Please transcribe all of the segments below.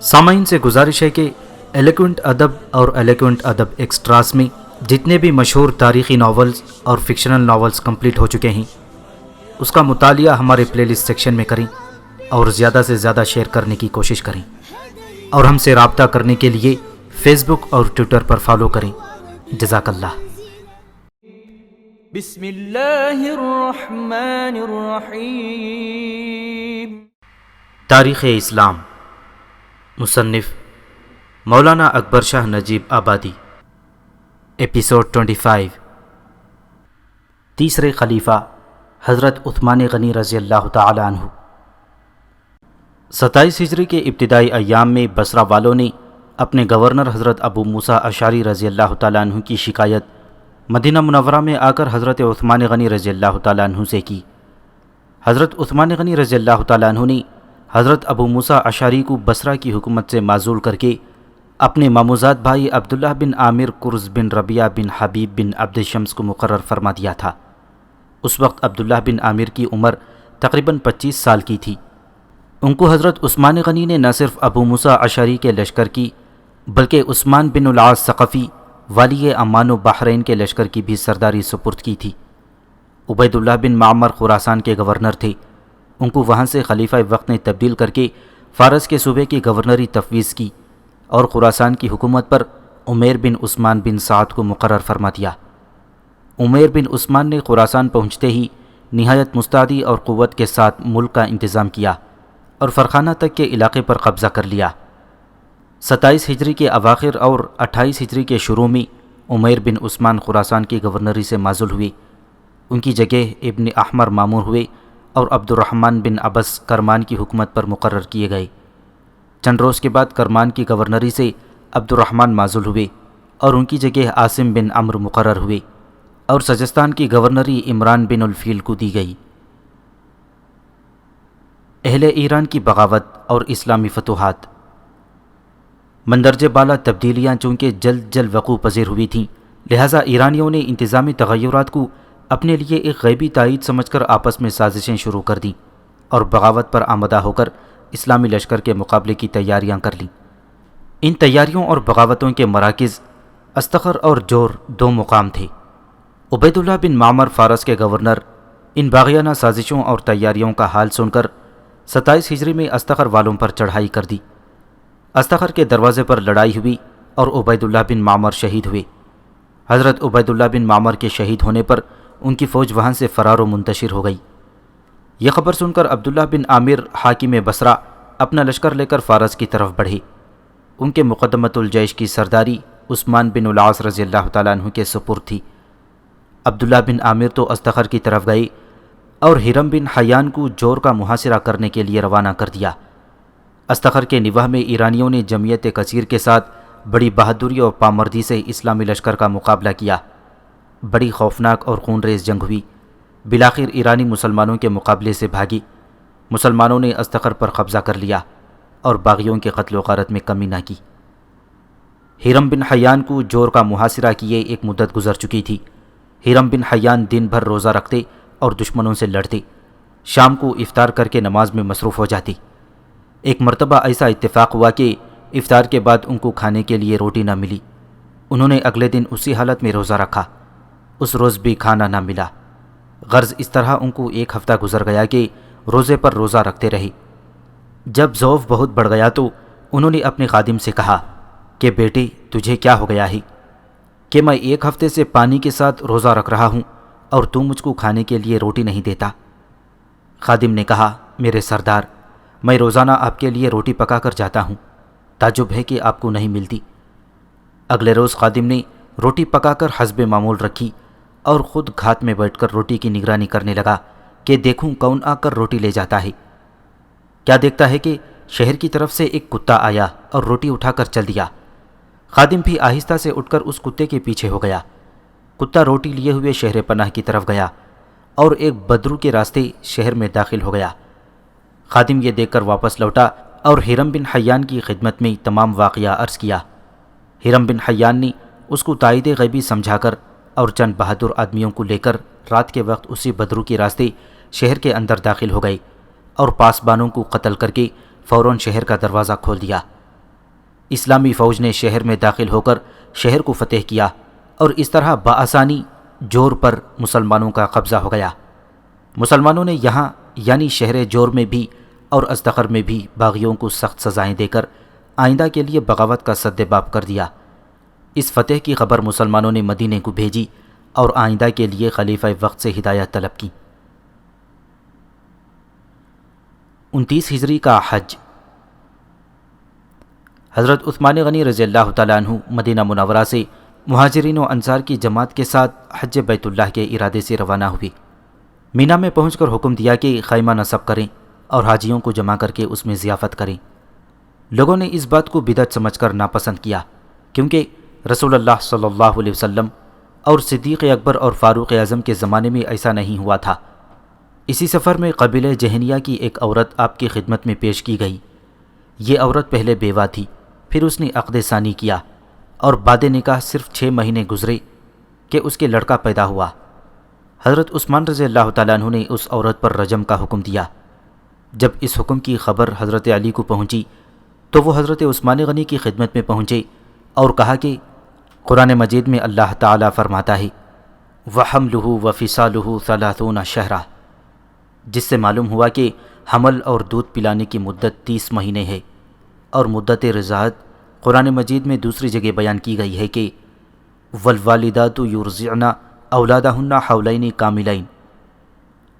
سامعین سے گزارش ہے کہ ایلیکوینٹ ادب اور ایلیکوینٹ ادب ایکسٹراس میں جتنے بھی مشہور تاریخی ناولز اور فکشنل ناولز کمپلیٹ ہو چکے ہیں اس کا مطالعہ ہمارے پلے لسٹ سیکشن میں کریں اور زیادہ سے زیادہ شیئر کرنے کی کوشش کریں، اور ہم سے رابطہ کرنے کے لیے فیس بک اور ٹویٹر پر فالو کریں۔ جزاک اللہ۔ بسم اللہ الرحمن الرحیم۔ تاریخ اسلام، مصنف مولانا اکبر شاہ نجیب آبادی، ایپیسوڈ 25۔ تیسرے خلیفہ حضرت عثمان غنی رضی اللہ تعالی عنہ۔ 27 ہجری کے ابتدائی ایام میں بصرہ والوں نے اپنے گورنر حضرت ابو موسیٰ اشعری رضی اللہ تعالی عنہ کی شکایت مدینہ منورہ میں آ کر حضرت عثمان غنی رضی اللہ تعالی عنہ سے کی۔ حضرت عثمان غنی رضی اللہ تعالی عنہ نے حضرت ابو موسیٰ اشعری کو بصرہ کی حکومت سے معزول کر کے اپنے ماموزاد بھائی عبداللہ بن عامر کرز بن ربیعہ بن حبیب بن عبد شمس کو مقرر فرما دیا تھا۔ اس وقت عبداللہ بن عامر کی عمر تقریباً 25 سال کی تھی۔ ان کو حضرت عثمان غنی نے نہ صرف ابو موسیٰ اشعری کے لشکر کی بلکہ عثمان بن العاص ثقفی والی امان و بحرین کے لشکر کی بھی سرداری سپرد کی تھی۔ عبید اللہ بن معمر خراسان کے گورنر تھے۔ ان کو وہاں سے خلیفہ وقت نے تبدیل کر کے فارس کے صوبے کی گورنری تفویض کی اور خراسان کی حکومت پر عمیر بن عثمان بن سعد کو مقرر فرما دیا۔ عمیر بن عثمان نے خراسان پہنچتے ہی نہایت مستعدی اور قوت کے ساتھ ملک کا انتظام کیا اور فرخانہ تک کے علاقے پر قبضہ کر لیا۔ 27 ہجری کے اواخر اور 28 ہجری کے شروع میں عمیر بن عثمان خراسان کی گورنری سے معزول ہوئے۔ ان کی جگہ ابن احمر مامور ہوئے اور عبد الرحمن بن عبس کرمان کی حکومت پر مقرر کیے گئے۔ چند روز کے بعد کرمان کی گورنری سے عبد الرحمن معزول ہوئے اور ان کی جگہ عاصم بن عمرو مقرر ہوئے اور سجستان کی گورنری عمران بن الفیل کو دی گئی۔ اہل ایران کی بغاوت اور اسلامی فتوحات۔ مندرجہ بالا تبدیلیاں چونکہ جلد جلد وقوع پذیر ہوئی تھیں، لہٰذا ایرانیوں نے انتظامی تغیرات کو اپنے لیے ایک غیبی تائید سمجھ کر آپس میں سازشیں شروع کر دیں اور بغاوت پر آمادہ ہو کر اسلامی لشکر کے مقابلے کی تیاریاں کر لیں۔ ان تیاریوں اور بغاوتوں کے مراکز استخر اور جور دو مقام تھے۔ عبید اللہ بن معمر فارس کے گورنر ان باغیانہ سازشوں اور تیاریوں کا حال سن کر 27 ہجری میں استخر والوں پر چڑھائی کر دی۔ استخر کے دروازے پر لڑائی ہوئی اور عبید اللہ بن معمر شہید ہوئے۔ حضرت عبید اللہ بن معمر کے شہید ہونے پر ان کی فوج وہاں سے فرار و منتشر ہو گئی۔ یہ خبر سن کر عبداللہ بن عامر حاکم بصرہ اپنا لشکر لے کر فارس کی طرف بڑھے۔ ان کے مقدمۃ الجیش کی سرداری عثمان بن العاص رضی اللہ تعالیٰ عنہ کے سپرد تھی۔ عبداللہ بن عامر تو استخر کی طرف گئے اور ہرم بن حیان کو جور کا محاصرہ کرنے کے لیے روانہ کر دیا۔ استخر کے نواح میں ایرانیوں نے جمعیت کثیر کے ساتھ بڑی بہادری اور پامردی سے اسلامی لشکر کا مقابلہ کیا۔ بڑی خوفناک اور خونریز جنگ ہوئی۔ بالآخر ایرانی مسلمانوں کے مقابلے سے بھاگی۔ مسلمانوں نے استخر پر قبضہ کر لیا اور باغیوں کے قتل و غارت میں کمی نہ کی۔ ہرم بن حیان کو جور کا محاصرہ کیے ایک مدت گزر چکی تھی۔ ہرم بن حیان دن بھر روزہ رکھتے اور دشمنوں سے لڑتے، شام کو افطار کر کے نماز میں مصروف ہو جاتے۔ ایک مرتبہ ایسا اتفاق ہوا کہ افطار کے بعد ان کو کھانے کے لیے روٹی نہ ملی۔ انہوں نے اگلے دن اسی حالت میں روزہ رکھا۔ اس روز بھی کھانا نہ ملا۔ غرض اس طرح ان کو ایک ہفتہ گزر گیا کہ روزے پر روزہ رکھتے رہے۔ جب ذوف بہت بڑھ گیا تو انہوں نے اپنے خادم سے کہا کہ بیٹے تجھے کیا ہو گیا ہے کہ میں ایک ہفتے سے پانی کے ساتھ روزہ رکھ رہا ہوں اور تو مجھ کو کھانے کے لیے روٹی نہیں دیتا؟ خادم نے کہا میرے سردار، میں روزانہ آپ کے لیے روٹی پکا کر جاتا ہوں، تعجب ہے کہ آپ کو نہیں ملتی۔ اگلے روز خادم نے روٹی پکا کر حسب معمول رکھی اور خود گھات میں بیٹھ کر روٹی کی نگرانی کرنے لگا کہ دیکھوں کون آ کر روٹی لے جاتا ہے۔ کیا دیکھتا ہے کہ شہر کی طرف سے ایک کتا آیا اور روٹی اٹھا کر چل دیا۔ خادم بھی آہستہ سے اٹھ کر اس کتے کے پیچھے ہو گیا۔ کتا روٹی لیے ہوئے شہر پناہ کی طرف گیا اور ایک بدرو کے راستے شہر میں داخل ہو گیا۔ خادم یہ دیکھ کر واپس لوٹا اور ہرم بن حیان کی خدمت میں تمام واقعہ عرض کیا۔ ہرم بن حیان نے اس کو تائید غیبی سمجھا کر اور چند بہادر آدمیوں کو لے کر رات کے وقت اسی بدرو کے راستے شہر کے اندر داخل ہو گئے اور پاسبانوں کو قتل کر کے فوراً شہر کا دروازہ کھول دیا اسلامی فوج نے شہر میں داخل ہو کر شہر کو فتح کیا اور اس طرح بآسانی جور پر مسلمانوں کا قبضہ ہو گیا۔ مسلمانوں نے یہاں یعنی شہر جور میں بھی اور ازدخر میں بھی باغیوں کو سخت سزائیں دے کر آئندہ کے لیے بغاوت کا سدباب کر دیا۔ اس فتح کی خبر مسلمانوں نے مدینے کو بھیجی اور آئندہ کے لیے خلیفہ وقت سے ہدایت طلب کی۔ 29 ہجری کا حج۔ حضرت عثمان غنی رضی اللہ تعالیٰ عنہ مدینہ منورہ سے مہاجرین و انصار کی جماعت کے ساتھ حج بیت اللہ کے ارادے سے روانہ ہوئے۔ مینا میں پہنچ کر حکم دیا کہ خیمہ نصب کریں اور حاجیوں کو جمع کر کے اس میں ضیافت کریں۔ لوگوں نے اس بات کو بدعت سمجھ کر ناپسند کیا، کیونکہ رسول اللہ صلی اللہ علیہ وسلم اور صدیق اکبر اور فاروق اعظم کے زمانے میں ایسا نہیں ہوا تھا۔ اسی سفر میں قبیلہ جہنیہ کی ایک عورت آپ کی خدمت میں پیش کی گئی۔ یہ عورت پہلے بیوہ تھی، پھر اس نے عقد ثانی کیا اور بعد نکاح صرف 6 مہینے گزرے کہ اس کے لڑکا پیدا ہوا۔ حضرت عثمان رضی اللہ تعالیٰ عنہ نے اس عورت پر رجم کا حکم دیا۔ جب اس حکم کی خبر حضرت علی کو پہنچی تو وہ حضرت عثمان غنی کی خدمت میں پہنچے اور کہا کہ قرآن مجید میں اللہ تعالیٰ فرماتا ہے وَحَمْلُهُ وَفِصَالُهُ 30 شہرا، جس سے معلوم ہوا کہ حمل اور دودھ پلانے کی مدت 30 مہینے ہے، اور مدت رضاعت قرآن مجید میں دوسری جگہ بیان کی گئی ہے کہ وَالْوَالِدَاتُ يُرْضِعْنَ أَوْلَادَهُنَّ حَوْلَيْنِ كَامِلَيْنِ،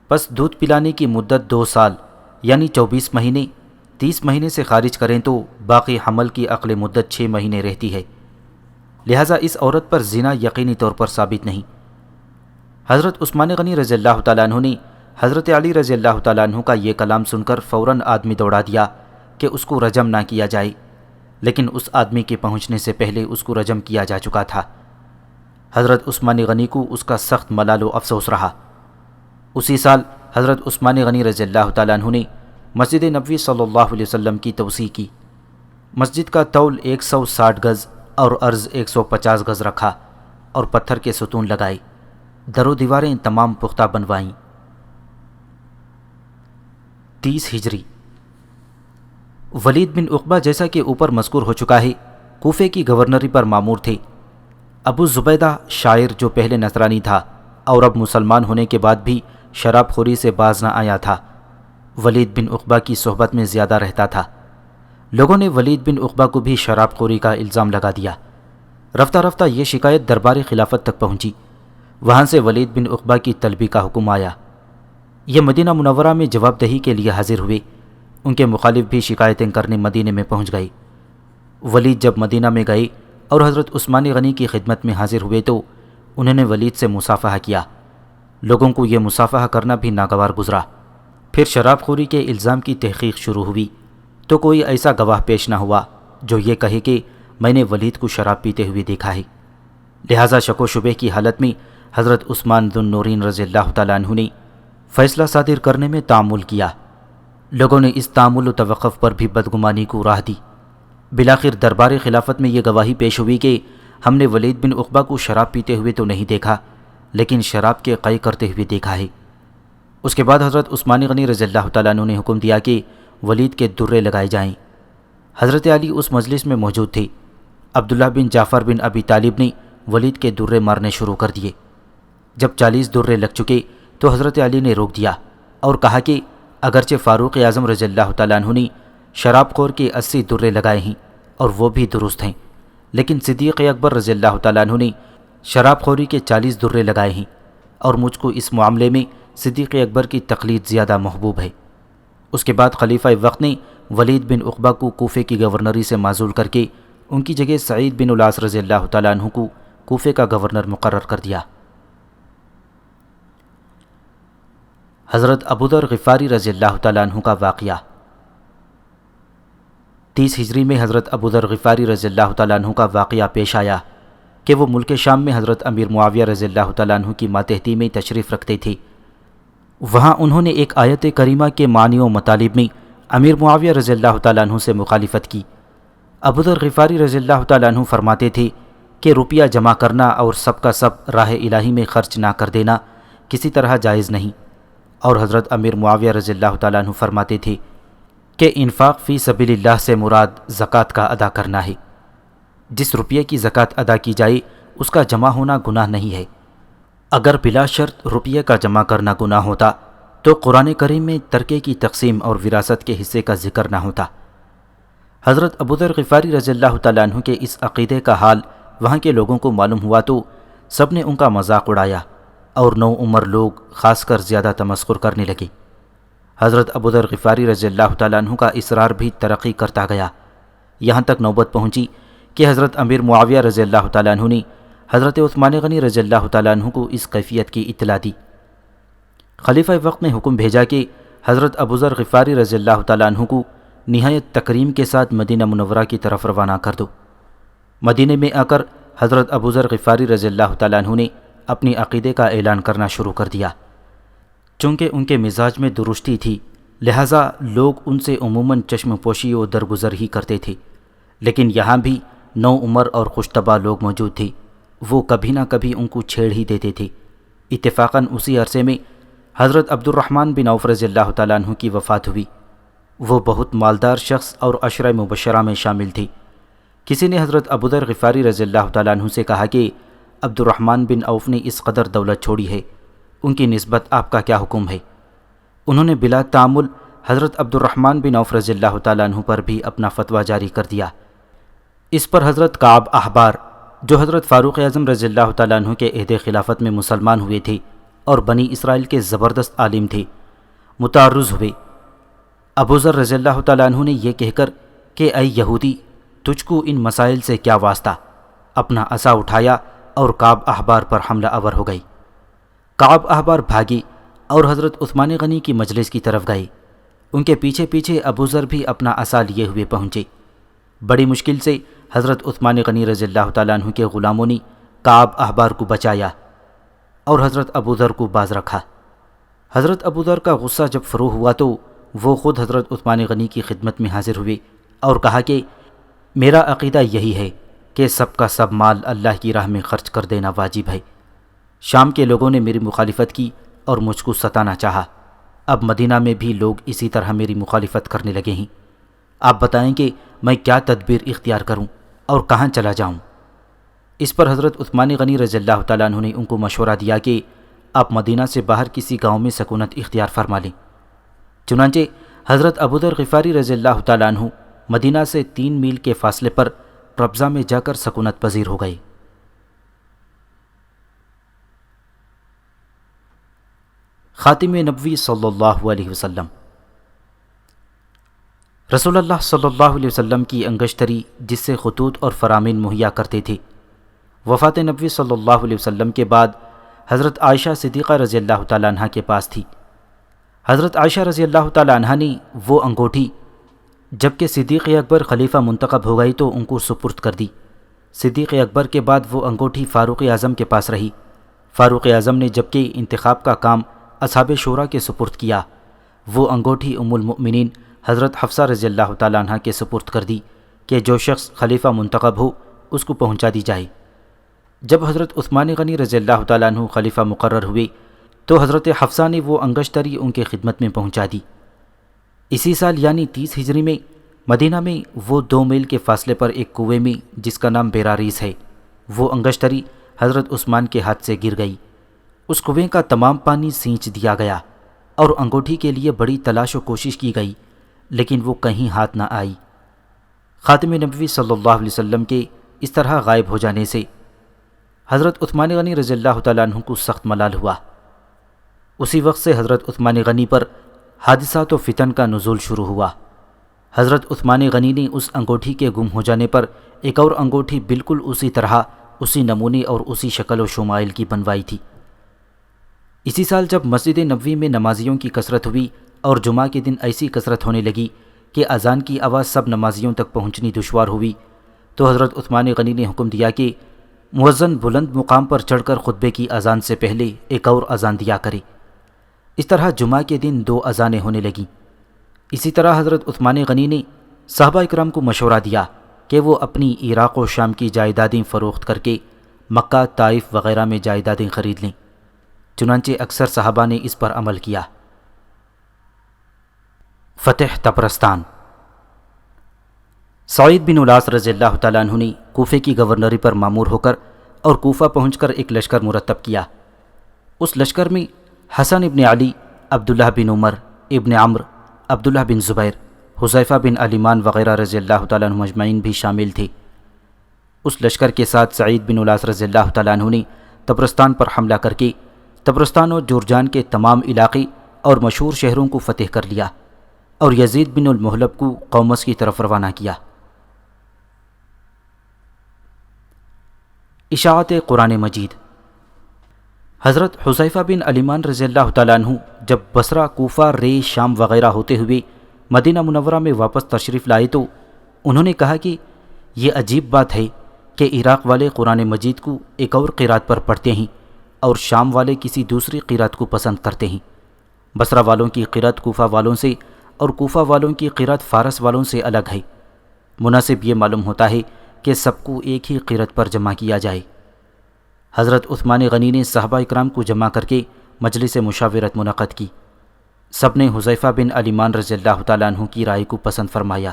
پس دودھ پلانے کی مدت 2 سال یعنی 24 مہینے 30 مہینے سے خارج کریں تو باقی حمل کی عقل مدت 6 مہینے رہتی ہے، لہٰذا اس عورت پر زنا یقینی طور پر ثابت نہیں۔ حضرت عثمان غنی رضی اللہ تعالیٰ عنہ نے حضرت علی رضی اللہ تعالیٰ عنہ کا یہ کلام سن کر فوراً آدمی دوڑا دیا کہ اس کو رجم نہ کیا جائے، لیکن اس آدمی کے پہنچنے سے پہلے اس کو رجم کیا جا چکا تھا۔ حضرت عثمان غنی کو اس کا سخت ملال و افسوس رہا۔ اسی سال حضرت عثمان غنی رضی اللہ تعالیٰ عنہ نے مسجد نبوی صلی اللہ علیہ وسلم کی توسیع کی۔ مسجد کا طول 160 گز اور عرض 150 گز رکھا اور پتھر کے ستون لگائے، در و دیواریں تمام پختہ بنوائیں۔ 30 ہجری۔ ولید بن عقبہ جیسا کہ اوپر مذکور ہو چکا ہے کوفے کی گورنری پر مامور تھے۔ ابو زبیدہ شاعر جو پہلے نصرانی تھا اور اب مسلمان ہونے کے بعد بھی شراب خوری سے باز نہ آیا تھا، ولید بن عقبہ کی صحبت میں زیادہ رہتا تھا۔ لوگوں نے ولید بن عقبہ کو بھی شراب خوری کا الزام لگا دیا۔ رفتہ رفتہ یہ شکایت دربار خلافت تک پہنچی، وہاں سے ولید بن عقبہ کی طلبی کا حکم آیا۔ یہ مدینہ منورہ میں جواب دہی کے لیے حاضر ہوئے۔ ان کے مخالف بھی شکایتیں کرنے مدینے میں پہنچ گئے۔ ولید جب مدینہ میں گئے اور حضرت عثمان غنی کی خدمت میں حاضر ہوئے تو انہوں نے ولید سے مصافحہ کیا۔ لوگوں کو یہ مصافحہ کرنا بھی ناگوار گزرا۔ پھر شراب خوری کے الزام کی تحقیق شروع ہوئی تو کوئی ایسا گواہ پیش نہ ہوا جو یہ کہے کہ میں نے ولید کو شراب پیتے ہوئے دیکھا ہے۔ لہٰذا شک و شبہ کی حالت میں حضرت عثمان ذو النورین رضی اللہ تعالیٰ عنہ نے فیصلہ صادر کرنے میں تعامل کیا۔ لوگوں نے اس تعامل و توقف پر بھی بدگمانی کو راہ دی۔ بالآخر دربار خلافت میں یہ گواہی پیش ہوئی کہ ہم نے ولید بن عقبہ کو شراب پیتے ہوئے تو نہیں دیکھا، لیکن شراب کے قے کرتے ہوئے دیکھا ہے۔ اس کے بعد حضرت عثمان غنی رضی اللہ تعالیٰ عنہ نے حکم دیا کہ ولید کے درے لگائے جائیں۔ حضرت علی اس مجلس میں موجود تھے۔ عبداللہ بن جعفر بن ابی طالب نے ولید کے درے مارنے شروع کر دیے۔ جب 40 درے لگ چکے تو حضرت علی نے روک دیا اور کہا کہ اگرچہ فاروق اعظم رضی اللہ تعالیٰ عنہ نے شراب خور کے 80 درے لگائے ہیں اور وہ بھی درست ہیں، لیکن صدیق اکبر رضی اللہ تعالیٰ عنہ نے شراب خوری کے 40 درے لگائے ہیں، اور مجھ کو اس معاملے میں صدیق اکبر کی تقلید زیادہ محبوب ہے۔ اس کے بعد خلیفہ وقت نے ولید بن عقبہ کو کوفے کی گورنری سے معزول کر کے ان کی جگہ سعید بن العاص رضی اللہ تعالیٰ عنہ کو کوفے کا گورنر مقرر کر دیا۔ حضرت ابوذر غفاری رضی اللہ تعالیٰ عنہ کا واقعہ۔ 30 ہجری میں حضرت ابوذر غفاری رضی اللہ تعالیٰ عنہ کا واقعہ پیش آیا کہ وہ ملک شام میں حضرت امیر معاویہ رضی اللہ تعالیٰ عنہ کی ماتحتی میں تشریف رکھتے تھے۔ وہاں انہوں نے ایک آیت کریمہ کے معنی و مطالب میں امیر معاویہ رضی اللہ تعالیٰ عنہ سے مخالفت کی۔ ابوذر غفاری رضی اللہ تعالیٰ عنہ فرماتے تھے کہ روپیہ جمع کرنا اور سب کا سب راہ الہی میں خرچ نہ کر دینا کسی طرح جائز نہیں، اور حضرت امیر معاویہ رضی اللہ تعالیٰ عنہ فرماتے تھے کہ انفاق فی سبیل اللہ سے مراد زکوٰۃ کا ادا کرنا ہے۔ جس روپیے کی زکوٰۃ ادا کی جائے اس کا جمع ہونا گناہ نہیں ہے۔ اگر بلا شرط روپیے کا جمع کرنا گناہ ہوتا تو قرآن کریم میں ترکے کی تقسیم اور وراثت کے حصے کا ذکر نہ ہوتا۔ حضرت ابو ذر غفاری رضی اللہ تعالیٰ عنہ کے اس عقیدے کا حال وہاں کے لوگوں کو معلوم ہوا تو سب نے ان کا مذاق اڑایا اور نو عمر لوگ خاص کر زیادہ تمسخر کرنے لگے۔ حضرت ابو ذر غفاری رضی اللہ تعالیٰ عنہ کا اصرار بھی ترقی کرتا گیا، یہاں تک نوبت پہنچی کہ حضرت امیر معاویہ رضی اللہ تعالیٰ عنہ نے حضرت عثمان غنی رضی اللہ تعالیٰ عنہ کو اس کیفیت کی اطلاع دی۔ خلیفہ وقت نے حکم بھیجا کہ حضرت ابو ذر غفاری رضی اللہ تعالیٰ عنہ کو نہایت تکریم کے ساتھ مدینہ منورہ کی طرف روانہ کر دو۔ مدینہ میں آ کر حضرت ابو ذر غفاری رضی اللہ تعالیٰ عنہ نے اپنی عقیدے کا اعلان کرنا شروع کر دیا۔ چونکہ ان کے مزاج میں درستی تھی لہٰذا لوگ ان سے عموماً چشم پوشی و درگزر ہی کرتے تھے، لیکن یہاں بھی نو عمر اور خوش طبع لوگ موجود تھے، وہ کبھی نہ کبھی ان کو چھیڑ ہی دیتے تھے۔ اتفاقاً اسی عرصے میں حضرت عبد الرحمن بن عوف رضی اللہ تعالیٰ عنہ کی وفات ہوئی۔ وہ بہت مالدار شخص اور عشرہ مبشرہ میں شامل تھے۔ کسی نے حضرت ابو ذر غفاری رضی اللہ تعالیٰ عنہ سے کہا کہ عبد الرحمن بن عوف نے اس قدر دولت چھوڑی ہے، ان کی نسبت آپ کا کیا حکم ہے؟ انہوں نے بلا تعامل حضرت عبد الرحمن بن عوف رضی اللہ تعالیٰ عنہ پر بھی اپنا فتویٰ جاری کر دیا۔ اس پر حضرت کعب احبار جو حضرت فاروق اعظم رضی اللہ تعالیٰ عنہ کے عہد خلافت میں مسلمان ہوئے تھے اور بنی اسرائیل کے زبردست عالم تھے، متعرض ہوئے۔ ابو ذر رضی اللہ تعالیٰ عنہ نے یہ کہہ کر کہ اے یہودی، تجھ کو ان مسائل سے کیا واسطہ، اپنا عصا اٹھایا اور کعب احبار پر حملہ آور ہو گئی۔ کعب احبار بھاگی اور حضرت عثمان غنی کی مجلس کی طرف گئے۔ ان کے پیچھے پیچھے ابو ذر بھی اپنا عصا لیے ہوئے پہنچے۔ بڑی مشکل سے حضرت عثمان غنی رضی اللہ تعالیٰ عنہ کے غلاموں نے کعب احبار کو بچایا اور حضرت ابو ذر کو باز رکھا۔ حضرت ابو ذر کا غصہ جب فروغ ہوا تو وہ خود حضرت عثمان غنی کی خدمت میں حاضر ہوئے اور کہا کہ میرا عقیدہ یہی ہے کہ سب کا سب مال اللہ کی راہ میں خرچ کر دینا واجب ہے۔ شام کے لوگوں نے میری مخالفت کی اور مجھ کو ستانا چاہا، اب مدینہ میں بھی لوگ اسی طرح میری مخالفت کرنے لگے ہیں۔ آپ بتائیں کہ میں کیا تدبیر اختیار کروں اور کہاں چلا جاؤں؟ اس پر حضرت عثمان غنی رضی اللہ تعالیٰ عنہ نے ان کو مشورہ دیا کہ آپ مدینہ سے باہر کسی گاؤں میں سکونت اختیار فرما لیں۔ چنانچہ حضرت ابو ذر غفاری رضی اللہ تعالیٰ عنہ مدینہ سے 3 میل کے فاصلے پر ربضہ میں جا کر سکونت پذیر ہو گئے۔ خاتم نبوی صلی اللہ علیہ وسلم۔ رسول اللہ صلی اللہ علیہ وسلم کی انگشتری جس سے خطوط اور فرامین مہیا کرتے تھے، وفات نبوی صلی اللہ علیہ وسلم کے بعد حضرت عائشہ صدیقہ رضی اللہ تعالیٰ عنہ کے پاس تھی۔ حضرت عائشہ رضی اللہ تعالیٰ عنہ نے وہ انگوٹھی جبکہ صدیق اکبر خلیفہ منتخب ہو گئی تو ان کو سپرد کر دی۔ صدیق اکبر کے بعد وہ انگوٹھی فاروق اعظم کے پاس رہی۔ فاروق اعظم نے جبکہ انتخاب کا کام اصحاب شورا کے سپرد کیا، وہ انگوٹھی ام المؤمنین حضرت حفصہ رضی اللہ تعالیٰ عنہ کے سپرد کر دی کہ جو شخص خلیفہ منتخب ہو اس کو پہنچا دی جائے۔ جب حضرت عثمان غنی رضی اللہ تعالیٰ عنہ خلیفہ مقرر ہوئے تو حضرت حفصہ نے وہ انگشتری ان کے خدمت میں پہنچا دی۔ اسی سال یعنی 30 ہجری میں مدینہ میں وہ 2 میل کے فاصلے پر ایک کنویں میں جس کا نام بیراریس ہے، وہ انگشتری حضرت عثمان کے ہاتھ سے گر گئی۔ اس کنویں کا تمام پانی سینچ دیا گیا اور انگوٹھی کے لیے بڑی تلاش و کوشش کی گئی لیکن وہ کہیں ہاتھ نہ آئی۔ خاتم نبوی صلی اللہ علیہ وسلم کے اس طرح غائب ہو جانے سے حضرت عثمان غنی رضی اللہ تعالیٰ عنہ کو سخت ملال ہوا۔ اسی وقت سے حضرت عثمان غنی پر حادثات و فتن کا نزول شروع ہوا۔ حضرت عثمان غنی نے اس انگوٹھی کے گم ہو جانے پر ایک اور انگوٹھی بالکل اسی طرح، اسی نمونے اور اسی شکل و شمائل کی بنوائی تھی۔ اسی سال جب مسجد نبوی میں نمازیوں کی کثرت ہوئی اور جمعہ کے دن ایسی کثرت ہونے لگی کہ اذان کی آواز سب نمازیوں تک پہنچنی دشوار ہوئی تو حضرت عثمان غنی نے حکم دیا کہ مؤذن بلند مقام پر چڑھ کر خطبے کی اذان سے پہلے ایک اور اذان دیا کرے۔ اس طرح جمعہ کے دن 2 اذانیں ہونے لگیں۔ اسی طرح حضرت عثمان غنی نے صحابہ اکرام کو مشورہ دیا کہ وہ اپنی عراق و شام کی جائیدادیں فروخت کر کے مکہ، طائف وغیرہ میں جائیدادیں خرید لیں۔ چنانچہ اکثر صحابہ نے اس پر عمل کیا۔ فتح طبرستان۔ سعید بن الاس رضی اللہ تعالیٰ عنہ نے کوفے کی گورنری پر مامور ہو کر اور کوفہ پہنچ کر ایک لشکر مرتب کیا۔ اس لشکر میں حسن ابن علی، عبداللہ بن عمر، ابن عمر، عبداللہ بن زبیر، حذیفہ بن علیمان وغیرہ رضی اللہ تعالیٰ عنہ مجمعین بھی شامل تھے۔ اس لشکر کے ساتھ سعید بن الاس رضی اللہ تعالیٰ عنہ نے طبرستان پر حملہ کر کے طبرستان اور جورجان کے تمام علاقے اور مشہور شہروں کو فتح کر لیا اور یزید بن المحلب کو قومس کی طرف روانہ کیا۔ اشاعت قرآن مجید۔ حضرت حذیفہ بن علیمان رضی اللہ تعالیٰ عنہ جب بصرہ، کوفہ، رے، شام وغیرہ ہوتے ہوئے مدینہ منورہ میں واپس تشریف لائے تو انہوں نے کہا کہ یہ عجیب بات ہے کہ عراق والے قرآن مجید کو ایک اور قرات پر پڑھتے ہیں اور شام والے کسی دوسری قرات کو پسند کرتے ہیں۔ بصرہ والوں کی قرات کوفہ والوں سے اور کوفہ والوں کی قرات فارس والوں سے الگ ہے۔ مناسب یہ معلوم ہوتا ہے کہ سب کو ایک ہی قرات پر جمع کیا جائے۔ حضرت عثمان غنی نے صحابہ اکرام کو جمع کر کے مجلس مشاورت منعقد کی۔ سب نے حذیفہ بن علیمان رضی اللہ تعالیٰ عنہ کی رائے کو پسند فرمایا۔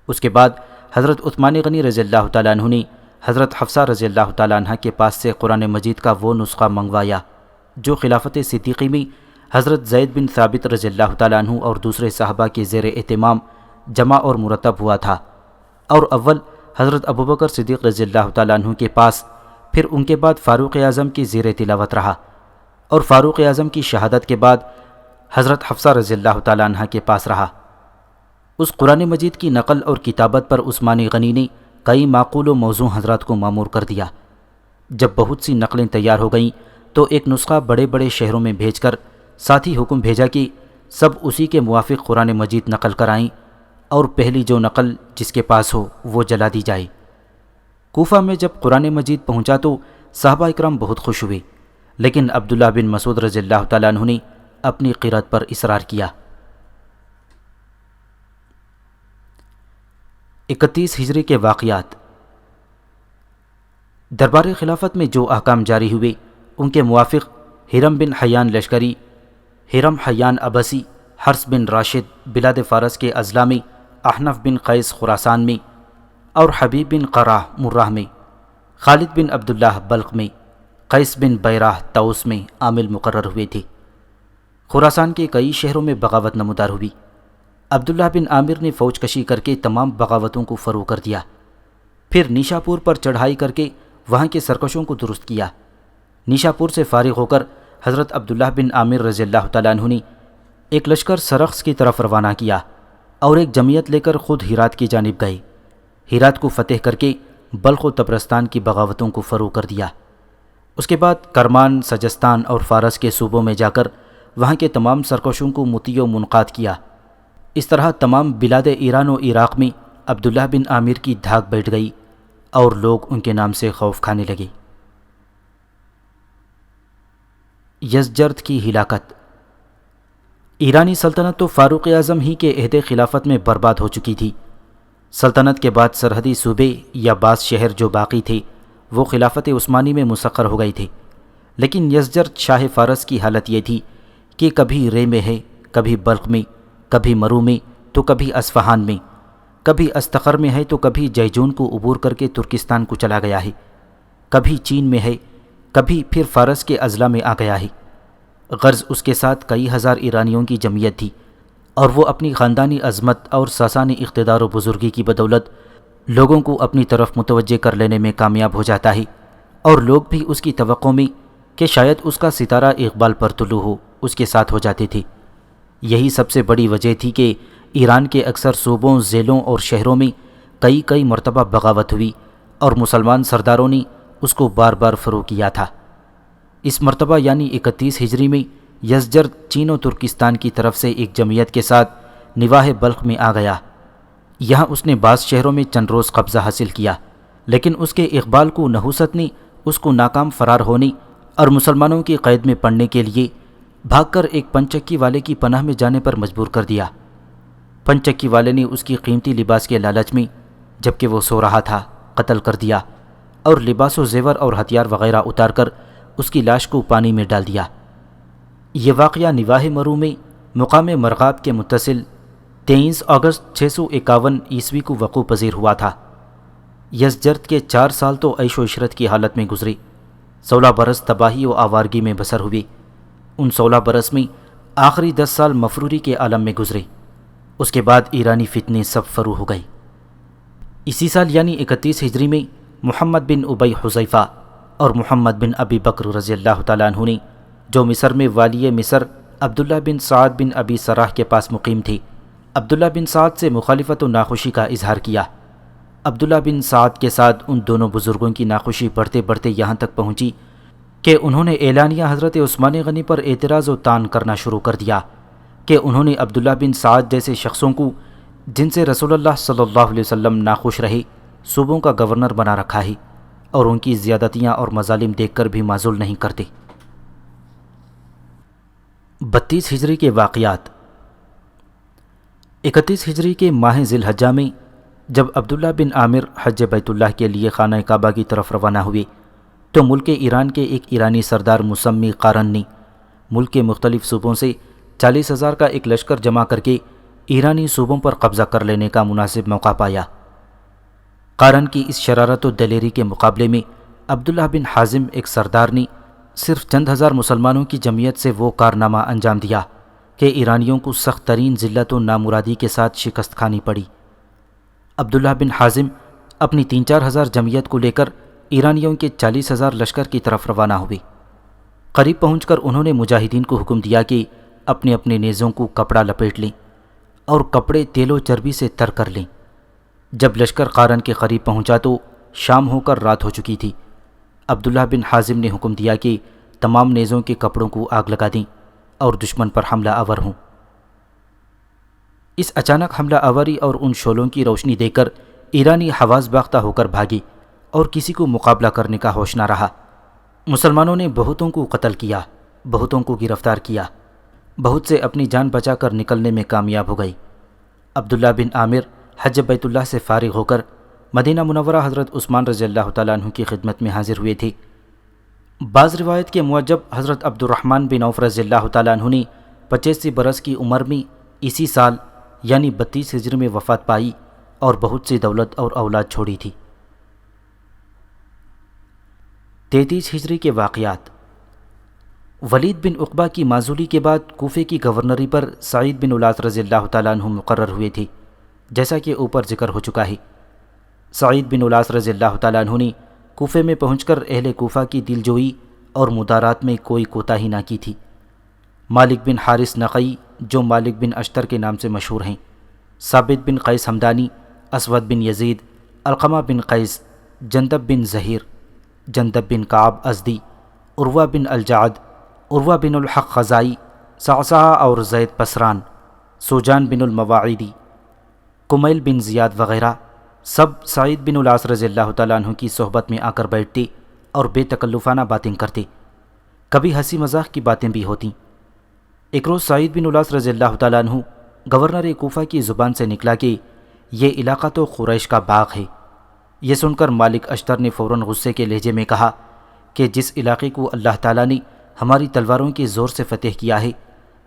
اس کے بعد حضرت عثمان غنی رضی اللہ تعالیٰ عنہ نے حضرت حفصہ رضی اللہ تعالیٰ عنہ کے پاس سے قرآن مجید کا وہ نسخہ منگوایا جو خلافت صدیقی میں حضرت زید بن ثابت رضی اللہ تعالیٰ عنہ اور دوسرے صحابہ کے زیر اہتمام جمع اور مرتب ہوا تھا، اور اول حضرت ابوبکر صدیق رضی اللہ تعالیٰ عنہ کے پاس، پھر ان کے بعد فاروق اعظم کی زیر تلاوت رہا، اور فاروق اعظم کی شہادت کے بعد حضرت حفصہ رضی اللہ تعالیٰ عنہ کے پاس رہا۔ اس قرآن مجید کی نقل اور کتابت پر عثمان غنی نے کئی معقول و موزوں حضرات کو مامور کر دیا۔ جب بہت سی نقلیں تیار ہو گئیں تو ایک نسخہ بڑے بڑے شہروں میں بھیج کر ساتھ ہی حکم بھیجا کہ سب اسی کے موافق قرآن مجید نقل کرائیں اور پہلی جو نقل جس کے پاس ہو وہ جلا دی جائے۔ کوفہ میں جب قرآن مجید پہنچا تو صحابہ اکرام بہت خوش ہوئے، لیکن عبداللہ بن مسعود رضی اللہ تعالیٰ عنہ نے اپنی قرات پر اصرار کیا۔ 31 ہجری کے واقعات۔ دربار خلافت میں جو احکام جاری ہوئے ان کے موافق ہرم بن حیان لشکری، ہرم حیان عبسی، حرس بن راشد بلاد فارس کے اضلاع میں، احنف بن قیس خراسان میں، اور حبیب بن قراہ مرہ میں، خالد بن عبداللہ بلخ میں، قیس بن بیراہ طوس میں عامل مقرر ہوئے تھے۔ خراسان کے کئی شہروں میں بغاوت نمودار ہوئی۔ عبداللہ بن عامر نے فوج کشی کر کے تمام بغاوتوں کو فرو کر دیا، پھر نیشاپور پر چڑھائی کر کے وہاں کے سرکشوں کو درست کیا۔ نیشاپور سے فارغ ہو کر حضرت عبداللہ بن عامر رضی اللہ تعالیٰ عنہ نے ایک لشکر سرخس کی طرف روانہ کیا اور ایک جمعیت لے کر خود ہرات کی جانب گئے۔ ہرات کو فتح کر کے بلخ و طبرستان کی بغاوتوں کو فرو کر دیا۔ اس کے بعد کرمان، سجستان اور فارس کے صوبوں میں جا کر وہاں کے تمام سرکشوں کو مطیع و منقاد کیا۔ اس طرح تمام بلاد ایران و عراق میں عبداللہ بن عامر کی دھاک بیٹھ گئی اور لوگ ان کے نام سے خوف کھانے لگے۔ یزجرد کی ہلاکت۔ ایرانی سلطنت تو فاروق اعظم ہی کے عہد خلافت میں برباد ہو چکی تھی۔ سلطنت کے بعد سرحدی صوبے یا بعض شہر جو باقی تھے وہ خلافت عثمانی میں مسخر ہو گئے تھے، لیکن یزجرد شاہ فارس کی حالت یہ تھی کہ کبھی رے میں ہے، کبھی بلخ میں، کبھی مرو میں تو کبھی اصفہان میں، کبھی استخر میں ہے تو کبھی جیجون کو عبور کر کے ترکستان کو چلا گیا ہے، کبھی چین میں ہے، کبھی پھر فارس کے اضلاع میں آ گیا ہے۔ غرض اس کے ساتھ کئی ہزار ایرانیوں کی جمعیت تھی، اور وہ اپنی خاندانی عظمت اور ساسانی اقتدار و بزرگی کی بدولت لوگوں کو اپنی طرف متوجہ کر لینے میں کامیاب ہو جاتا ہے، اور لوگ بھی اس کی توقع میں کہ شاید اس کا ستارہ اقبال پر طلوع ہو اس کے ساتھ ہو جاتے تھے۔ یہی سب سے بڑی وجہ تھی کہ ایران کے اکثر صوبوں، ضلعوں اور شہروں میں کئی مرتبہ بغاوت ہوئی اور مسلمان سرداروں نے اس کو بار بار فروغ کیا تھا۔ اس مرتبہ یعنی 31 ہجری میں یزجرد چین و ترکستان کی طرف سے ایک جمعیت کے ساتھ نواح بلخ میں آ گیا۔ یہاں اس نے بعض شہروں میں چند روز قبضہ حاصل کیا، لیکن اس کے اقبال کو نحوست نے اس کو ناکام فرار ہونے اور مسلمانوں کی قید میں پڑنے کے لیے بھاگ کر ایک پنچکی والے کی پناہ میں جانے پر مجبور کر دیا۔ پنچکی والے نے اس کی قیمتی لباس کے لالچ میں جبکہ وہ سو رہا تھا قتل کر دیا، اور لباس و زیور اور ہتھیار وغیرہ اتار کر اس کی لاش کو پانی میں ڈال دیا۔ یہ واقعہ نواح مرو میں مقام مرغاب کے متصل 23 اگست 651 عیسوی کو وقوع پذیر ہوا تھا۔ یزجرد کے 4 سال تو عیش و عشرت کی حالت میں گزری، 16 برس تباہی و آوارگی میں بسر ہوئی۔ ان 16 برس میں آخری 10 سال مفروری کے عالم میں گزرے، اس کے بعد ایرانی فتنے سب فرو ہو گئے۔ اسی سال یعنی 31 ہجری میں محمد بن ابی حذیفہ اور محمد بن ابی بکر رضی اللہ تعالیٰ عنہ نے، جو مصر میں والی مصر عبداللہ بن سعد بن ابی سراح کے پاس مقیم تھے، عبداللہ بن سعد سے مخالفت و ناخوشی کا اظہار کیا۔ عبداللہ بن سعد کے ساتھ ان دونوں بزرگوں کی ناخوشی بڑھتے بڑھتے یہاں تک پہنچی کہ انہوں نے اعلانیہ حضرت عثمان غنی پر اعتراض و طعن کرنا شروع کر دیا کہ انہوں نے عبداللہ بن سعد جیسے شخصوں کو، جن سے رسول اللہ صلی اللہ علیہ وسلم ناخوش رہے، صوبوں کا گورنر بنا رکھا ہے، اور ان کی زیادتیاں اور مظالم دیکھ کر بھی معزول نہیں کرتے۔ 32 ہجری کے واقعات۔ 31 ہجری کے ماہ ذی الحجہ میں جب عبداللہ بن عامر حج بیت اللہ کے لیے خانہ کعبہ کی طرف روانہ ہوئے تو ملک ایران کے ایک ایرانی سردار مسمی قارن نے ملک کے مختلف صوبوں سے 40,000 کا ایک لشکر جمع کر کے ایرانی صوبوں پر قبضہ کر لینے کا مناسب موقع پایا۔ قارن کی اس شرارت و دلیری کے مقابلے میں عبداللہ بن حازم ایک سردار نے صرف چند ہزار مسلمانوں کی جمعیت سے وہ کارنامہ انجام دیا کہ ایرانیوں کو سخت ترین ذلت و نامرادی کے ساتھ شکست کھانی پڑی۔ عبداللہ بن حازم اپنی 3-4 ہزار جمعیت کو لے کر ایرانیوں کے 40,000 لشکر کی طرف روانہ ہوئے۔ قریب پہنچ کر انہوں نے مجاہدین کو حکم دیا کہ اپنے اپنے نیزوں کو کپڑا لپیٹ لیں اور کپڑے تیل و چربی سے تر کر لیں۔ جب لشکر قارن کے قریب پہنچا تو شام ہو کر رات ہو چکی تھی۔ عبداللہ بن حازم نے حکم دیا کہ تمام نیزوں کے کپڑوں کو آگ لگا دیں اور دشمن پر حملہ آور ہوں۔ اس اچانک حملہ آوری اور ان شعلوں کی روشنی دیکھ کر ایرانی حواس باختہ ہو کر بھاگے اور کسی کو مقابلہ کرنے کا ہوش نہ رہا۔ مسلمانوں نے بہتوں کو قتل کیا، بہتوں کو گرفتار کیا، بہت سے اپنی جان بچا کر نکلنے میں کامیاب ہو گئے۔ عبداللہ بن عامر حج بیت اللہ سے فارغ ہو کر مدینہ منورہ حضرت عثمان رضی اللہ تعالیٰ عنہ کی خدمت میں حاضر ہوئے تھے۔ بعض روایت کے موجب حضرت عبد الرحمن بن عوف رضی اللہ تعالیٰ عنہ نے 85 برس کی عمر میں اسی سال یعنی 32 ہجری میں وفات پائی اور بہت سی دولت اور اولاد چھوڑی تھی۔ 33 ہجری کے واقعات۔ ولید بن عقبہ کی معزولی کے بعد کوفے کی گورنری پر سعید بن الاس رضی اللہ تعالیٰ عنہ مقرر ہوئے تھے، جیسا کہ اوپر ذکر ہو چکا ہے۔ سعید بن الاس رضی اللہ تعالیٰ عنہ نے کوفے میں پہنچ کر اہل کوفہ کی دل جوئی اور مدارات میں کوئی کوتاہی نہ کی تھی۔ مالک بن حارث نقعی، جو مالک بن اشتر کے نام سے مشہور ہیں، ثابت بن قیس حمدانی، اسود بن یزید، علقمہ بن قیس، جندب بن زہیر، جندب بن کعب ازدی، عروہ بن الجعد، عروہ بن الحق خزائی، صعصعہ اور زید پسران، سوجان بن المواعیدی، کمیل بن زیاد وغیرہ سب سعید بن الاس رضی اللہ تعالیٰ عنہ کی صحبت میں آ کر بیٹھتے اور بے تکلفانہ باتیں کرتے، کبھی ہنسی مذاق کی باتیں بھی ہوتیں۔ ایک روز سعید بن الاس رضی اللہ تعالیٰ عنہ گورنر کوفہ کی زبان سے نکلا کہ یہ علاقہ تو قریش کا باغ ہے۔ یہ سن کر مالک اشتر نے فوراً غصے کے لہجے میں کہا کہ جس علاقے کو اللہ تعالیٰ نے ہماری تلواروں کے زور سے فتح کیا ہے،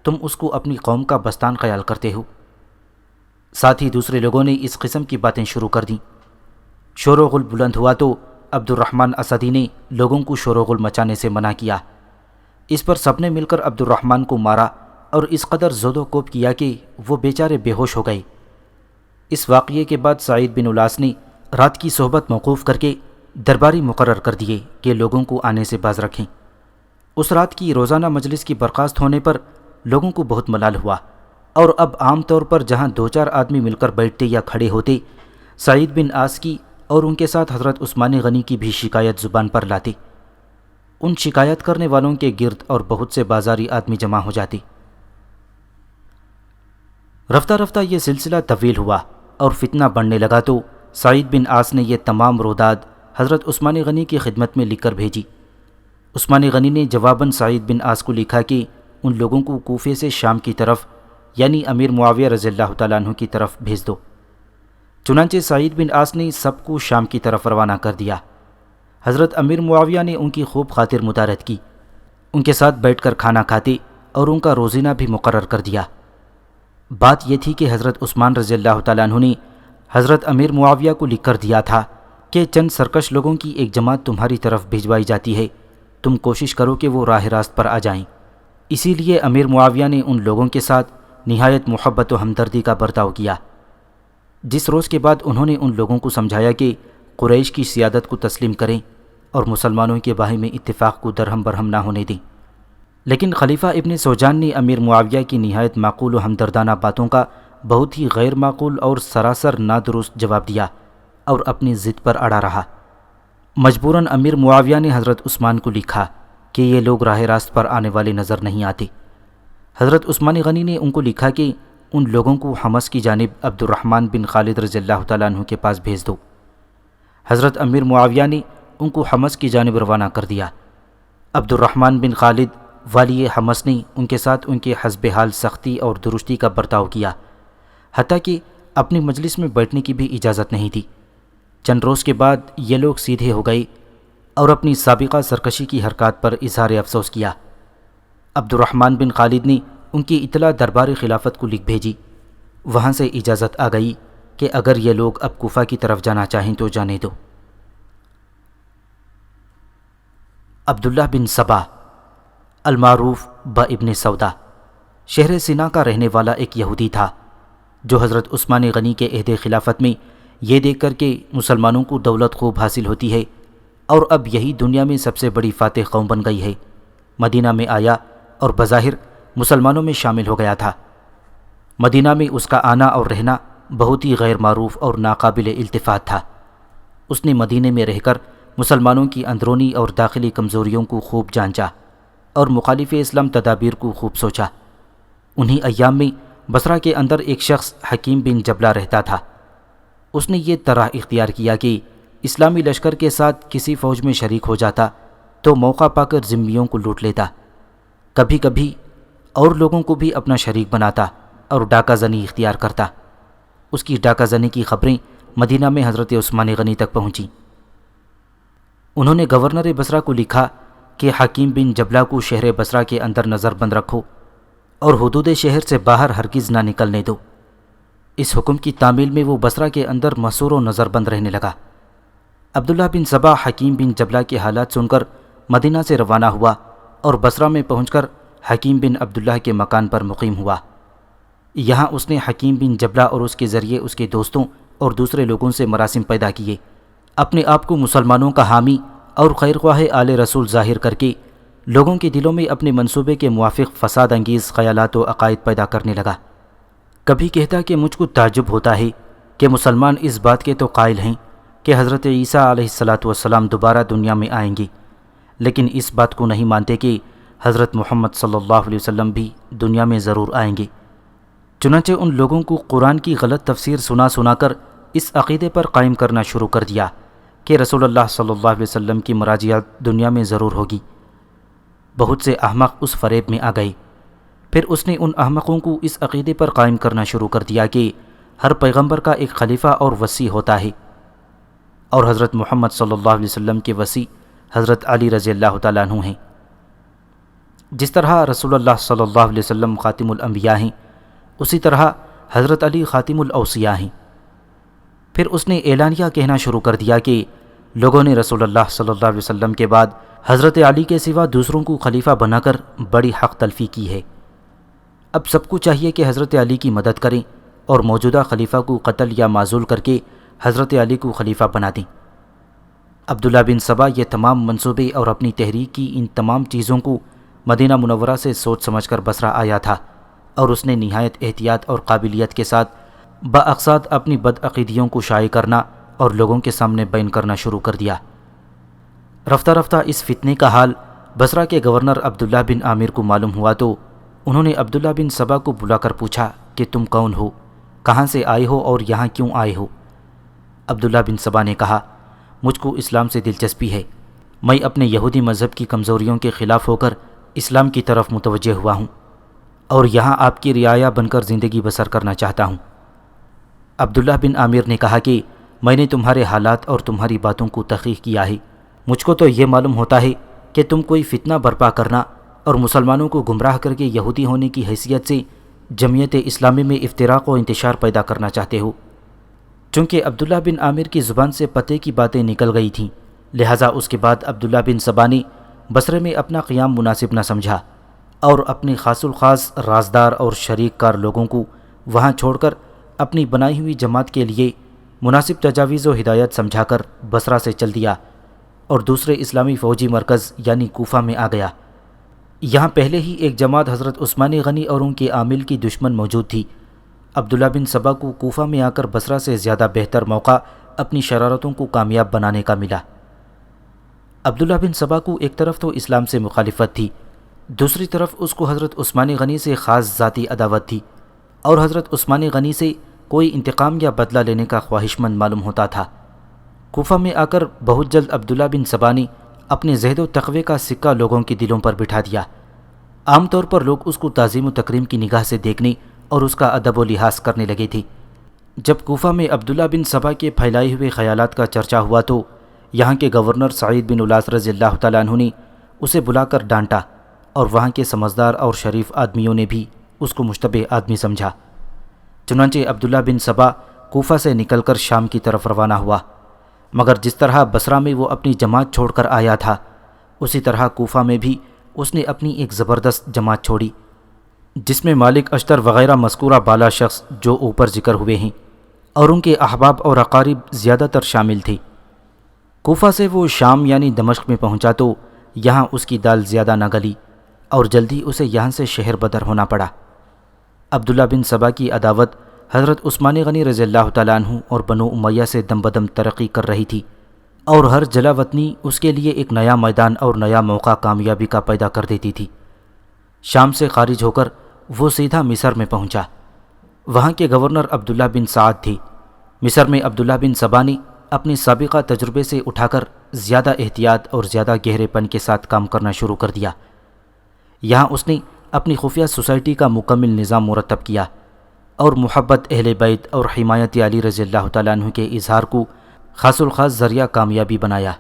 تم اس کو اپنی قوم کا بستان خیال کرتے ہو۔ ساتھ ہی دوسرے لوگوں نے اس قسم کی باتیں شروع کر دیں۔ شور و غل بلند ہوا تو عبد الرحمن اسدی نے لوگوں کو شور و غل مچانے سے منع کیا۔ اس پر سب نے مل کر عبد الرحمن کو مارا اور اس قدر زود و کوب کیا کہ وہ بیچارے بے ہوش ہو گئے۔ اس واقعے کے بعد سعید بن الاس نے رات کی صحبت موقوف کر کے درباری مقرر کر دیے کہ لوگوں کو آنے سے باز رکھیں۔ اس رات کی روزانہ مجلس کی برخاست ہونے پر لوگوں کو بہت ملال ہوا، اور اب عام طور پر جہاں 2-4 آدمی مل کر بیٹھتے یا کھڑے ہوتے، سعید بن آس کی اور ان کے ساتھ حضرت عثمان غنی کی بھی شکایت زبان پر لاتے۔ ان شکایت کرنے والوں کے گرد اور بہت سے بازاری آدمی جمع ہو جاتے۔ رفتہ رفتہ یہ سلسلہ طویل ہوا اور فتنہ بڑھنے لگا تو سعید بن آس نے یہ تمام روداد حضرت عثمان غنی کی خدمت میں لکھ کر بھیجی۔ عثمان غنی نے جواباً سعید بن آس کو لکھا کہ ان لوگوں کو کوفے سے شام کی طرف یعنی امیر معاویہ رضی اللہ تعالیٰ عنہ کی طرف بھیج دو۔ چنانچہ سعید بن آس نے سب کو شام کی طرف روانہ کر دیا۔ حضرت امیر معاویہ نے ان کی خوب خاطر مدارت کی، ان کے ساتھ بیٹھ کر کھانا کھاتے اور ان کا روزینہ بھی مقرر کر دیا۔ بات یہ تھی کہ حضرت عثمان رضی اللہ تعالیٰ عنہ نے حضرت امیر معاویہ کو لکھ کر دیا تھا کہ چند سرکش لوگوں کی ایک جماعت تمہاری طرف بھجوائی جاتی ہے، تم کوشش کرو کہ وہ راہ راست پر آ جائیں۔ اسی لیے امیر معاویہ نے ان لوگوں کے ساتھ نہایت محبت و ہمدردی کا برتاؤ کیا۔ جس روز کے بعد انہوں نے ان لوگوں کو سمجھایا کہ قریش کی سیادت کو تسلیم کریں اور مسلمانوں کے باہمی اتفاق کو درہم برہم نہ ہونے دیں، لیکن خلیفہ ابن سوجان نے امیر معاویہ کی نہایت معقول و ہمدردانہ باتوں کا بہت ہی غیر معقول اور سراسر نادرست جواب دیا اور اپنی ضد پر اڑا رہا۔ مجبوراً امیر معاویہ نے حضرت عثمان کو لکھا کہ یہ لوگ راہ راست پر آنے والے نظر نہیں آتے۔ حضرت عثمان غنی نے ان کو لکھا کہ ان لوگوں کو حمص کی جانب عبد الرحمن بن خالد رضی اللہ تعالیٰ عنہ کے پاس بھیج دو۔ حضرت امیر معاویہ نے ان کو حمص کی جانب روانہ کر دیا۔ عبد الرحمن بن خالد والی حمص نے ان کے ساتھ ان کے حسب حال سختی اور درستی کا برتاؤ کیا، حتیٰ کہ اپنی مجلس میں بیٹھنے کی بھی اجازت نہیں دی۔ چند روز کے بعد یہ لوگ سیدھے ہو گئے اور اپنی سابقہ سرکشی کی حرکات پر اظہار افسوس کیا۔ عبد الرحمن بن خالد نے ان کی اطلاع دربار خلافت کو لکھ بھیجی۔ وہاں سے اجازت آ گئی کہ اگر یہ لوگ اب کوفہ کی طرف جانا چاہیں تو جانے دو۔ عبداللہ بن سبا المعروف ابن سودا شہر سینا کا رہنے والا ایک یہودی تھا، جو حضرت عثمان غنی کے عہد خلافت میں یہ دیکھ کر کہ مسلمانوں کو دولت خوب حاصل ہوتی ہے اور اب یہی دنیا میں سب سے بڑی فاتح قوم بن گئی ہے، مدینہ میں آیا اور بظاہر مسلمانوں میں شامل ہو گیا تھا۔ مدینہ میں اس کا آنا اور رہنا بہت ہی غیر معروف اور ناقابل التفات تھا۔ اس نے مدینے میں رہ کر مسلمانوں کی اندرونی اور داخلی کمزوریوں کو خوب جانچا اور مخالف اسلام تدابیر کو خوب سوچا۔ انہی ایام میں بصرہ کے اندر ایک شخص حکیم بن جبلہ رہتا تھا۔ اس نے یہ طرح اختیار کیا کہ اسلامی لشکر کے ساتھ کسی فوج میں شریک ہو جاتا تو موقع پا کر ذمیوں کو لوٹ لیتا، کبھی کبھی اور لوگوں کو بھی اپنا شریک بناتا اور ڈاکہ زنی اختیار کرتا۔ اس کی ڈاکہ زنی کی خبریں مدینہ میں حضرت عثمان غنی تک پہنچیں۔ انہوں نے گورنر بصرہ کو لکھا کہ حکیم بن جبلہ کو شہر بصرہ کے اندر نظر بند رکھو اور حدود شہر سے باہر ہرگز نہ نکلنے دو۔ اس حکم کی تعمیل میں وہ بصرہ کے اندر محصور و نظر بند رہنے لگا۔ عبداللہ بن سبا حکیم بن جبلہ کے حالات سن کر مدینہ سے روانہ ہوا اور بصرہ میں پہنچ کر حکیم بن عبداللہ کے مکان پر مقیم ہوا۔ یہاں اس نے حکیم بن جبلہ اور اس کے ذریعے اس کے دوستوں اور دوسرے لوگوں سے مراسم پیدا کیے، اپنے آپ کو مسلمانوں کا حامی اور خیر خواہ آل رسول ظاہر کر کے لوگوں کے دلوں میں اپنے منصوبے کے موافق فساد انگیز خیالات و عقائد پیدا کرنے لگا۔ کبھی کہتا کہ مجھ کو تعجب ہوتا ہے کہ مسلمان اس بات کے تو قائل ہیں کہ حضرت عیسیٰ علیہ السلام دوبارہ دنیا میں آئیں گے، لیکن اس بات کو نہیں مانتے کہ حضرت محمد صلی اللہ علیہ وسلم بھی دنیا میں ضرور آئیں گے۔ چنانچہ ان لوگوں کو قرآن کی غلط تفسیر سنا کر اس عقیدے پر قائم کرنا شروع کر دیا کہ رسول اللہ صلی اللہ علیہ وسلم کی مراجعت دنیا میں ضرور ہوگی۔ بہت سے احمق اس فریب میں آ گئے۔ پھر اس نے ان احمقوں کو اس عقیدے پر قائم کرنا شروع کر دیا کہ ہر پیغمبر کا ایک خلیفہ اور وصی ہوتا ہے، اور حضرت محمد صلی اللہ علیہ وسلم کے وصی حضرت علی رضی اللہ تعالیٰ عنہ ہیں۔ جس طرح رسول اللہ صلی اللہ علیہ وسلم خاتم الانبیاء ہیں، اسی طرح حضرت علی خاتم الاوصیاء ہیں۔ پھر اس نے اعلانیہ کہنا شروع کر دیا کہ لوگوں نے رسول اللہ صلی اللہ علیہ وسلم کے بعد حضرت علی کے سوا دوسروں کو خلیفہ بنا کر بڑی حق تلفی کی ہے۔ اب سب کو چاہیے کہ حضرت علی کی مدد کریں اور موجودہ خلیفہ کو قتل یا معزول کر کے حضرت علی کو خلیفہ بنا دیں۔ عبداللہ بن سبا یہ تمام منصوبے اور اپنی تحریک کی ان تمام چیزوں کو مدینہ منورہ سے سوچ سمجھ کر بصرہ آیا تھا، اور اس نے نہایت احتیاط اور قابلیت کے ساتھ بااقساط اپنی بدعقیدیوں کو شائع کرنا اور لوگوں کے سامنے بیان کرنا شروع کر دیا۔ رفتہ رفتہ اس فتنے کا حال بصرہ کے گورنر عبداللہ بن عامر کو معلوم ہوا تو انہوں نے عبداللہ بن سبا کو بلا کر پوچھا کہ تم کون ہو، کہاں سے آئے ہو اور یہاں کیوں آئے ہو؟ عبداللہ بن سبا نے کہا، مجھ کو اسلام سے دلچسپی ہے، میں اپنے یہودی مذہب کی کمزوریوں کے خلاف ہو کر اسلام کی طرف متوجہ ہوا ہوں اور یہاں آپ کی رعایا بن کر زندگی بسر کرنا چاہتا ہوں۔ عبداللہ بن عامر نے کہا کہ میں نے تمہارے حالات اور تمہاری باتوں کو تحقیق کیا ہے، مجھ کو تو یہ معلوم ہوتا ہے کہ تم کوئی فتنہ برپا کرنا اور مسلمانوں کو گمراہ کر کے یہودی ہونے کی حیثیت سے جمعیت اسلامی میں افتراق و انتشار پیدا کرنا چاہتے ہو۔ چونکہ عبداللہ بن عامر کی زبان سے پتے کی باتیں نکل گئی تھیں، لہٰذا اس کے بعد عبداللہ بن سبا نے بصرے میں اپنا قیام مناسب نہ سمجھا اور اپنے خاص الخاص رازدار اور شریک کار لوگوں کو وہاں چھوڑ کر اپنی بنائی ہوئی جماعت کے لیے مناسب تجاویز و ہدایت سمجھا کر بصرہ سے چل دیا اور دوسرے اسلامی فوجی مرکز یعنی کوفہ میں آ گیا۔ یہاں پہلے ہی ایک جماعت حضرت عثمان غنی اور ان کے عامل کی دشمن موجود تھی۔ عبداللہ بن سبا کو کوفہ میں آ کر بصرہ سے زیادہ بہتر موقع اپنی شرارتوں کو کامیاب بنانے کا ملا۔ عبداللہ بن سبا کو ایک طرف تو اسلام سے مخالفت تھی، دوسری طرف اس کو حضرت عثمان غنی سے خاص ذاتی عداوت تھی اور حضرت عثمان غنی سے کوئی انتقام یا بدلہ لینے کا خواہش مند معلوم ہوتا تھا۔ کوفہ میں آ کر بہت جلد عبداللہ بن سبا نے اپنے زہد و تقوی کا سکہ لوگوں کے دلوں پر بٹھا دیا۔ عام طور پر لوگ اس کو تعظیم و تکریم کی نگاہ سے دیکھنے اور اس کا ادب و لحاظ کرنے لگے تھے۔ جب کوفہ میں عبداللہ بن سبا کے پھیلائے ہوئے خیالات کا چرچا ہوا تو یہاں کے گورنر سعید بن الاس رضی اللہ تعالیٰ عنہ نے اسے بلا کر ڈانٹا اور وہاں کے سمجھدار اور شریف آدمیوں نے بھی اس کو مشتبہ آدمی سمجھا۔ چنانچہ عبداللہ بن سبا کوفہ سے نکل کر شام کی طرف روانہ ہوا، مگر جس طرح بصرہ میں وہ اپنی جماعت چھوڑ کر آیا تھا اسی طرح کوفہ میں بھی اس نے اپنی ایک زبردست جماعت چھوڑی، جس میں مالک اشتر وغیرہ مذکورہ بالا شخص جو اوپر ذکر ہوئے ہیں اور ان کے احباب اور اقارب زیادہ تر شامل تھے۔ کوفہ سے وہ شام یعنی دمشق میں پہنچا تو یہاں اس کی دال زیادہ نہ گلی اور جلدی اسے یہاں سے شہر بدر ہونا پڑا۔ عبداللہ بن سبا کی عداوت حضرت عثمان غنی رضی اللہ تعالیٰ عنہ اور بنو امیہ سے دم بدم ترقی کر رہی تھی اور ہر جلا وطنی اس کے لیے ایک نیا میدان اور نیا موقع کامیابی کا پیدا کر دیتی تھی۔ شام سے خارج ہو کر وہ سیدھا مصر میں پہنچا۔ وہاں کے گورنر عبداللہ بن سعد تھے۔ مصر میں عبداللہ بن سبا نے اپنے سابقہ تجربے سے اٹھا کر زیادہ احتیاط اور زیادہ گہرے پن کے ساتھ کام کرنا شروع کر دیا۔ یہاں اس نے اپنی خفیہ سوسائٹی کا مکمل نظام مرتب کیا اور محبت اہل بیت اور حمایت علی رضی اللہ تعالیٰ عنہ کے اظہار کو خاص الخاص ذریعہ کامیابی بنایا۔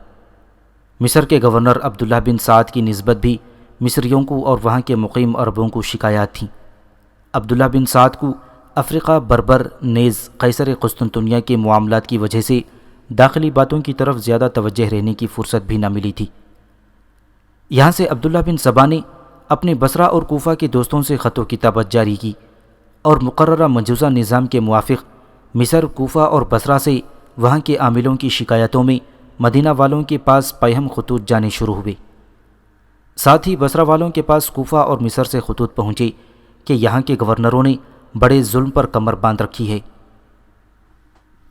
مصر کے گورنر عبداللہ بن سعد کی نسبت بھی مصریوں کو اور وہاں کے مقیم عربوں کو شکایات تھیں۔ عبداللہ بن سعد کو افریقہ بربر نیز قیصر قسطنطنیہ کے معاملات کی وجہ سے داخلی باتوں کی طرف زیادہ توجہ رہنے کی فرصت بھی نہ ملی تھی۔ یہاں سے عبداللہ بن سبا نے اپنے بصرہ اور کوفہ کے دوستوں سے خط و کتابت جاری کی اور مقررہ مجوزہ نظام کے موافق مصر، کوفہ اور بصرہ سے وہاں کے عاملوں کی شکایتوں میں مدینہ والوں کے پاس پیہم خطوط جانے شروع ہوئے۔ ساتھ ہی بصرہ والوں کے پاس کوفہ اور مصر سے خطوط پہنچے کہ یہاں کے گورنروں نے بڑے ظلم پر کمر باندھ رکھی ہے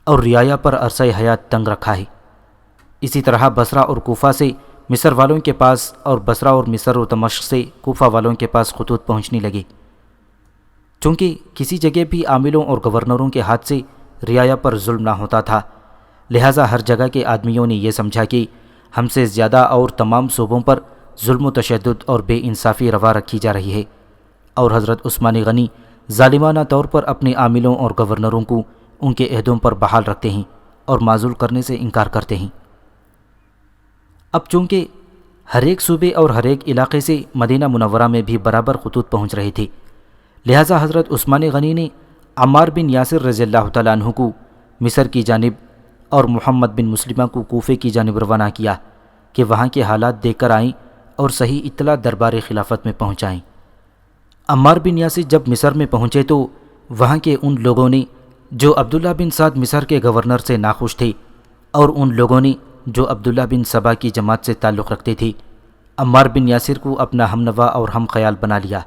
اور رعایا پر عرصہ حیات تنگ رکھا ہے۔ اسی طرح بصرہ اور کوفہ سے مصر والوں کے پاس اور بصرہ اور مصر و دمشق سے کوفہ والوں کے پاس خطوط پہنچنے لگے۔ چونکہ کسی جگہ بھی عاملوں اور گورنروں کے ہاتھ سے رعایا پر ظلم نہ ہوتا تھا، لہٰذا ہر جگہ کے آدمیوں نے یہ سمجھا کہ ہم سے زیادہ اور تمام صوبوں پر ظلم و تشدد اور بے انصافی روا رکھی جا رہی ہے، اور حضرت عثمان غنی ظالمانہ طور پر اپنے عاملوں اور گورنروں کو ان کے عہدوں پر بحال رکھتے ہیں اور معزول کرنے سے انکار کرتے ہیں۔ اب چونکہ ہر ایک صوبے اور ہر ایک علاقے سے مدینہ منورہ میں بھی برابر خطوط پہنچ رہے تھے، لہٰذا حضرت عثمان غنی نے عمار بن یاسر رضی اللہ تعالیٰ عنہ کو مصر کی جانب اور محمد بن مسلمہ کو کوفے کی جانب روانہ کیا کہ وہاں کے حالات دیکھ کر آئیں اور صحیح اطلاع دربار خلافت میں پہنچائیں۔ عمار بن یاسر جب مصر میں پہنچے تو وہاں کے ان لوگوں نے جو عبداللہ بن سعد مصر کے گورنر سے ناخوش تھے اور ان لوگوں نے جو عبداللہ بن سبا کی جماعت سے تعلق رکھتے تھے، عمار بن یاسر کو اپنا ہم نوا اور ہم خیال بنا لیا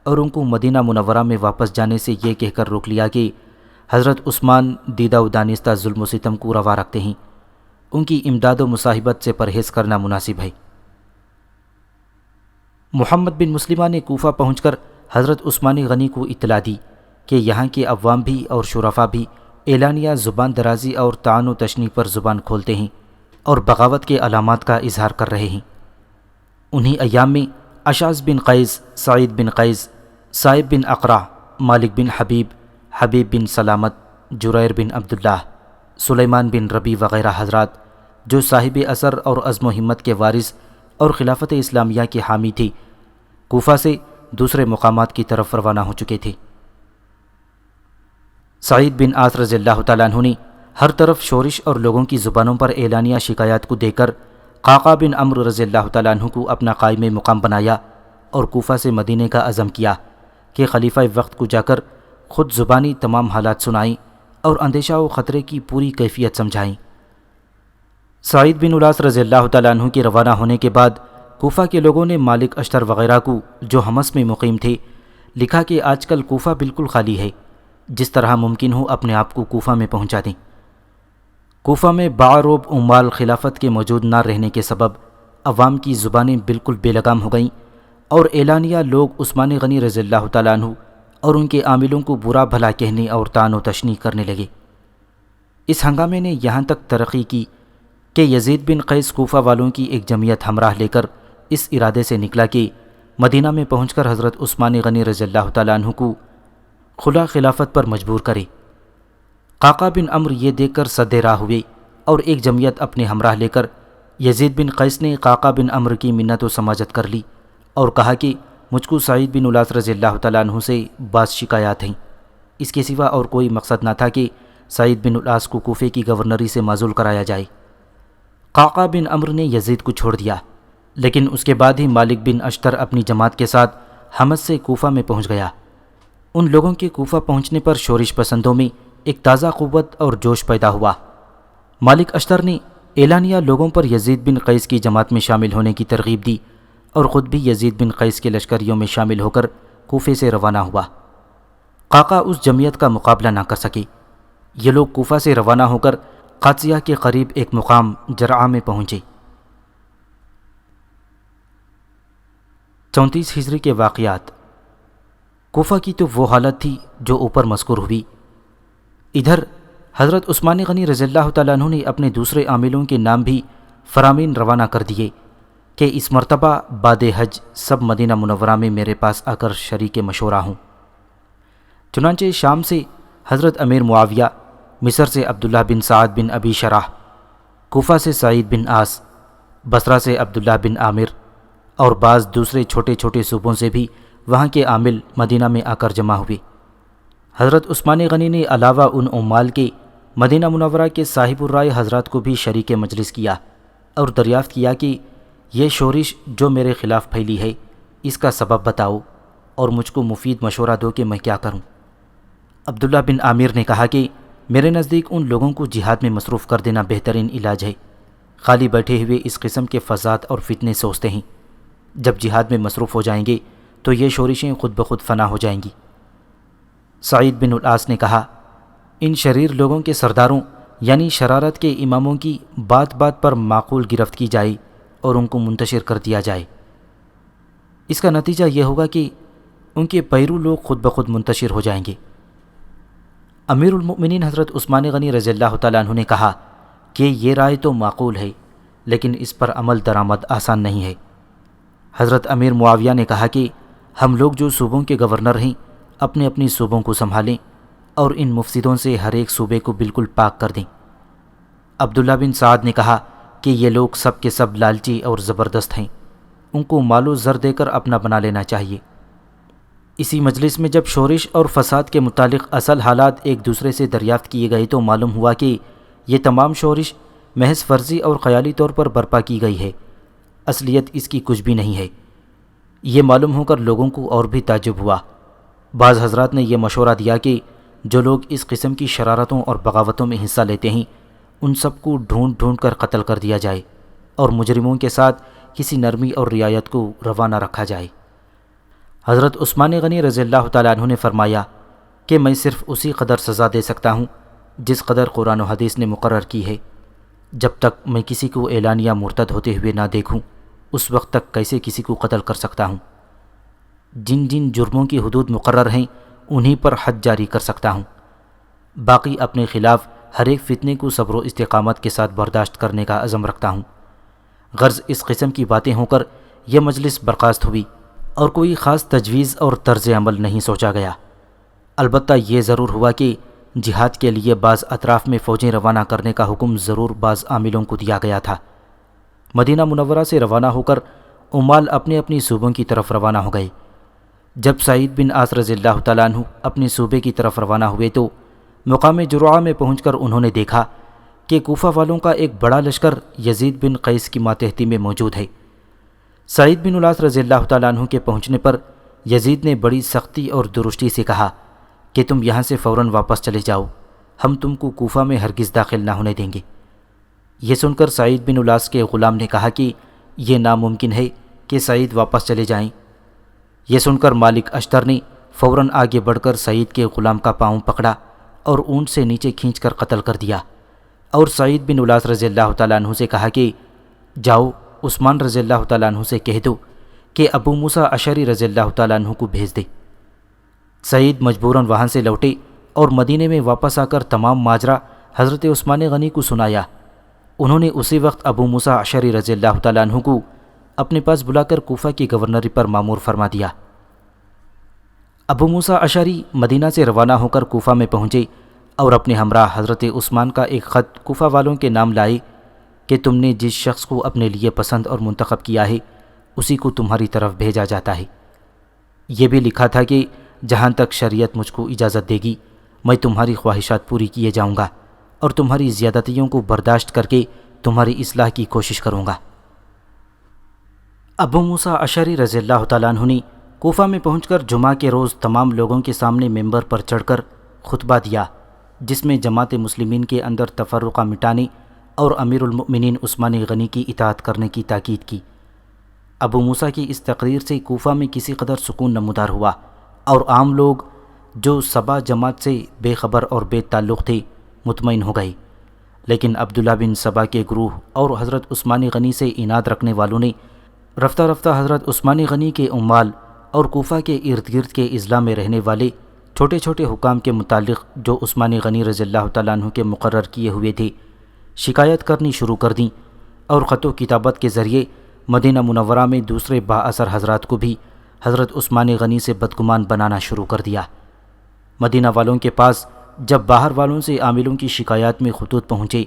اور ان کو مدینہ منورہ میں واپس جانے سے یہ کہہ کر روک لیا کہ حضرت عثمان دیدہ و دانستہ ظلم و ستم کو روا رکھتے ہیں، ان کی امداد و مصاحبت سے پرہیز کرنا مناسب ہے۔ محمد بن مسلمہ نے کوفہ پہنچ کر حضرت عثمان غنی کو اطلاع دی کہ یہاں کے عوام بھی اور شرفا بھی اعلانیہ زبان درازی اور طعن و تشنیع پر زبان کھولتے ہیں اور بغاوت کے علامات کا اظہار کر رہے ہیں۔ انہی ایام میں اشعث بن قیس، سعید بن قیس، صائب بن اقرع، مالک بن حبیب، حبیب بن سلامت، جریر بن عبداللہ، سلیمان بن ربی وغیرہ حضرات جو صاحب اثر اور عزم و ہمت کے وارث اور خلافت اسلامیہ کے حامی تھے، کوفہ سے دوسرے مقامات کی طرف روانہ ہو چکے تھے۔ سعید بن عاص رضی اللہ تعالیٰ عنہ نے ہر طرف شورش اور لوگوں کی زبانوں پر اعلانیہ شکایات کو دیکھ کر قعقاع بن عمرو رضی اللہ تعالیٰ عنہ کو اپنا قائم مقام بنایا اور کوفہ سے مدینے کا عزم کیا کہ خلیفہ وقت کو جا کر خود زبانی تمام حالات سنائیں اور اندیشہ و خطرے کی پوری کیفیت سمجھائیں۔ سعید بن عاص رضی اللہ تعالیٰ عنہ کے روانہ ہونے کے بعد کوفہ کے لوگوں نے مالک اشتر وغیرہ کو، جو حمص میں مقیم تھے، لکھا کہ آج کل کوفہ بالکل خالی ہے، جس طرح ممکن ہو اپنے آپ کو کوفہ میں پہنچا دیں۔ کوفہ میں باروب عمال خلافت کے موجود نہ رہنے کے سبب عوام کی زبانیں بالکل بے لگام ہو گئیں اور اعلانیہ لوگ عثمان غنی رضی اللہ تعالیٰ عنہ اور ان کے عاملوں کو برا بھلا کہنے اور طعن و تشنیع کرنے لگے۔ اس ہنگامے نے یہاں تک ترقی کی کہ یزید بن قیس کوفہ والوں کی ایک جمعیت ہمراہ لے کر اس ارادے سے نکلا کہ مدینہ میں پہنچ کر حضرت عثمان غنی رضی اللہ تعالیٰ عنہ کو خلا خلافت پر مجبور کرے۔ قعقاع بن عمرو یہ دیکھ کر سد راہ ہوئے اور ایک جمعیت اپنے ہمراہ لے کر یزید بن قیس نے قعقاع بن عمرو کی منت و سماجت کر لی اور کہا کہ مجھ کو سعید بن عاص رضی اللہ تعالیٰ عنہ سے بعض شکایات ہیں۔ اس کے سوا اور کوئی مقصد نہ تھا کہ سعید بن عاص کو کوفے کی گورنری سے معزول کرایا جائے۔ قعقاع بن عمرو نے یزید کو چھوڑ دیا، لیکن اس کے بعد ہی مالک بن اشتر اپنی جماعت کے ساتھ حمص سے کوفہ میں پہنچ گیا۔ ان لوگوں کے کوفہ پہنچنے پر شورش پسندوں میں ایک تازہ قوت اور جوش پیدا ہوا۔ مالک اشتر نے اعلانیہ لوگوں پر یزید بن قیس کی جماعت میں شامل ہونے کی ترغیب دی اور خود بھی یزید بن قیس کے لشکریوں میں شامل ہو کر کوفے سے روانہ ہوا۔ قعقاع اس جمعیت کا مقابلہ نہ کر سکے۔ یہ لوگ کوفہ سے روانہ ہو کر قادسیہ کے قریب ایک مقام جرعہ میں پہنچے۔ 34 ہجری کے واقعات۔ کوفہ کی تو وہ حالت تھی جو اوپر مذکور ہوئی۔ ادھر حضرت عثمان غنی رضی اللہ تعالیٰ عنہ نے اپنے دوسرے عاملوں کے نام بھی فرامین روانہ کر دیے کہ اس مرتبہ بعد حج سب مدینہ منورہ میں میرے پاس آ کر شریک مشورہ ہوں۔ چنانچہ شام سے حضرت امیر معاویہ، مصر سے عبداللہ بن سعد بن ابی شرح، کوفہ سے سعید بن عاص، بصرہ سے عبداللہ بن عامر اور بعض دوسرے چھوٹے چھوٹے صوبوں سے بھی وہاں کے عامل مدینہ میں آ کر جمع ہوئے۔ حضرت عثمان غنی نے علاوہ ان عمال کے مدینہ منورہ کے صاحب الرائے حضرات کو بھی شریک مجلس کیا اور دریافت کیا کہ یہ شورش جو میرے خلاف پھیلی ہے، اس کا سبب بتاؤ اور مجھ کو مفید مشورہ دو کہ میں کیا کروں۔ عبداللہ بن عامر نے کہا کہ میرے نزدیک ان لوگوں کو جہاد میں مصروف کر دینا بہترین علاج ہے۔ خالی بیٹھے ہوئے اس قسم کے فساد اور فتنے سوچتے ہیں۔ جب جہاد میں مصروف ہو جائیں گے تو یہ شورشیں خود بخود فنا ہو جائیں گی۔ سعید بن عاص نے کہا، ان شریر لوگوں کے سرداروں یعنی شرارت کے اماموں کی بات بات پر معقول گرفت کی جائے اور ان کو منتشر کر دیا جائے۔ اس کا نتیجہ یہ ہوگا کہ ان کے پیرو لوگ خود بخود منتشر ہو جائیں گے۔ امیر المؤمنین حضرت عثمان غنی رضی اللہ تعالیٰ عنہ نے کہا کہ یہ رائے تو معقول ہے، لیکن اس پر عمل درآمد آسان نہیں ہے۔ حضرت امیر معاویہ نے کہا کہ ہم لوگ جو صوبوں کے گورنر ہیں اپنے اپنی صوبوں کو سنبھالیں اور ان مفسدوں سے ہر ایک صوبے کو بالکل پاک کر دیں۔ عبداللہ بن سعد نے کہا کہ یہ لوگ سب کے سب لالچی اور زبردست ہیں، ان کو مال و زر دے کر اپنا بنا لینا چاہیے۔ اسی مجلس میں جب شورش اور فساد کے متعلق اصل حالات ایک دوسرے سے دریافت کیے گئے تو معلوم ہوا کہ یہ تمام شورش محض فرضی اور خیالی طور پر برپا کی گئی ہے، اصلیت اس کی کچھ بھی نہیں ہے۔ یہ معلوم ہو کر لوگوں کو اور بھی تعجب ہوا۔ بعض حضرات نے یہ مشورہ دیا کہ جو لوگ اس قسم کی شرارتوں اور بغاوتوں میں حصہ لیتے ہیں ان سب کو ڈھونڈ ڈھونڈ کر قتل کر دیا جائے اور مجرموں کے ساتھ کسی نرمی اور رعایت کو روانہ رکھا جائے۔ حضرت عثمان غنی رضی اللہ تعالیٰ عنہ نے فرمایا کہ میں صرف اسی قدر سزا دے سکتا ہوں جس قدر قرآن و حدیث نے مقرر کی ہے۔ جب تک میں کسی کو اعلانیہ مرتد ہوتے ہوئے نہ دیکھوں اس وقت تک کیسے کسی کو قتل کر سکتا ہوں؟ جن جن جرموں کی حدود مقرر ہیں انہی پر حد جاری کر سکتا ہوں۔ باقی اپنے خلاف ہر ایک فتنے کو صبر و استقامت کے ساتھ برداشت کرنے کا عزم رکھتا ہوں۔ غرض اس قسم کی باتیں ہو کر یہ مجلس برخاست ہوئی اور کوئی خاص تجویز اور طرز عمل نہیں سوچا گیا۔ البتہ یہ ضرور ہوا کہ جہاد کے لیے بعض اطراف میں فوجیں روانہ کرنے کا حکم ضرور بعض عاملوں کو دیا گیا تھا۔ مدینہ منورہ سے روانہ ہو کر عمال اپنے اپنی صوبوں کی طرف روانہ ہو گئے۔ جب سعید بن عاص رضی اللہ تعالیٰ عنہ اپنے صوبے کی طرف روانہ ہوئے تو مقام جرعہ میں پہنچ کر انہوں نے دیکھا کہ کوفہ والوں کا ایک بڑا لشکر یزید بن قیس کی ماتحتی میں موجود ہے۔ سعید بن الاس رضی اللہ تعالیٰ عنہ کے پہنچنے پر یزید نے بڑی سختی اور درستی سے کہا کہ تم یہاں سے فوراً واپس چلے جاؤ، ہم تم کو کوفہ میں ہرگز داخل نہ ہونے دیں گے۔ یہ سن کر سعید بن الاس کے غلام نے کہا کہ یہ ناممکن ہے کہ سعید واپس چلے جائیں۔ یہ سن کر مالک اشتر نے فوراً آگے بڑھ کر سعید کے غلام کا پاؤں پکڑا اور اونٹ سے نیچے کھینچ کر قتل کر دیا، اور سعید بن الاس رضی اللہ تعالیٰ عنہ سے کہا کہ جاؤ عثمان رضی اللہ تعالیٰ عنہ سے کہہ دو کہ ابو موسیٰ اشعری رضی اللہ تعالیٰ عنہ کو بھیج دے۔ سعید مجبوراً وہاں سے لوٹے اور مدینے میں واپس آ کر تمام ماجرا حضرت عثمان غنی کو سنایا۔ انہوں نے اسی وقت ابو موسیٰ اشعری رضی اللہ تعالیٰ عنہ کو اپنے پاس بلا کر کوفہ کی گورنری پر مامور فرما دیا۔ ابو موسیٰ اشعری مدینہ سے روانہ ہو کر کوفہ میں پہنچے اور اپنے ہمراہ حضرت عثمان کا ایک خط کوفہ والوں کے نام لائے کہ تم نے جس شخص کو اپنے لیے پسند اور منتخب کیا ہے اسی کو تمہاری طرف بھیجا جاتا ہے۔ یہ بھی لکھا تھا کہ جہاں تک شریعت مجھ کو اجازت دے گی میں تمہاری خواہشات پوری کیے جاؤں گا اور تمہاری زیادتیوں کو برداشت کر کے تمہاری اصلاح کی کوشش کروں گا۔ ابو موسیٰ اشعری رضی اللہ تعالیٰ عنہ نے کوفہ میں پہنچ کر جمعہ کے روز تمام لوگوں کے سامنے ممبر پر چڑھ کر خطبہ دیا، جس میں جماعت مسلمین کے اندر تفرقہ مٹانے اور امیر المؤمنین عثمان غنی کی اطاعت کرنے کی تاکید کی۔ ابو موسیٰ کی اس تقریر سے کوفہ میں کسی قدر سکون نمودار ہوا اور عام لوگ جو سبا جماعت سے بے خبر اور بے تعلق تھے مطمئن ہو گئے، لیکن عبداللہ بن سبا کے گروہ اور حضرت عثمان غنی سے عناد رکھنے والوں نے رفتہ رفتہ حضرت عثمان غنی کے عمال اور کوفہ کے ارد گرد کے اضلاع میں رہنے والے چھوٹے چھوٹے حکام کے متعلق جو عثمان غنی رضی اللہ تعالیٰ عنہ کے مقرر کیے ہوئے تھے شکایت کرنی شروع کر دیں، اور خط و کتابت کے ذریعے مدینہ منورہ میں دوسرے با اثر حضرات کو بھی حضرت عثمان غنی سے بدگمان بنانا شروع کر دیا۔ مدینہ والوں کے پاس جب باہر والوں سے عاملوں کی شکایات میں خطوط پہنچے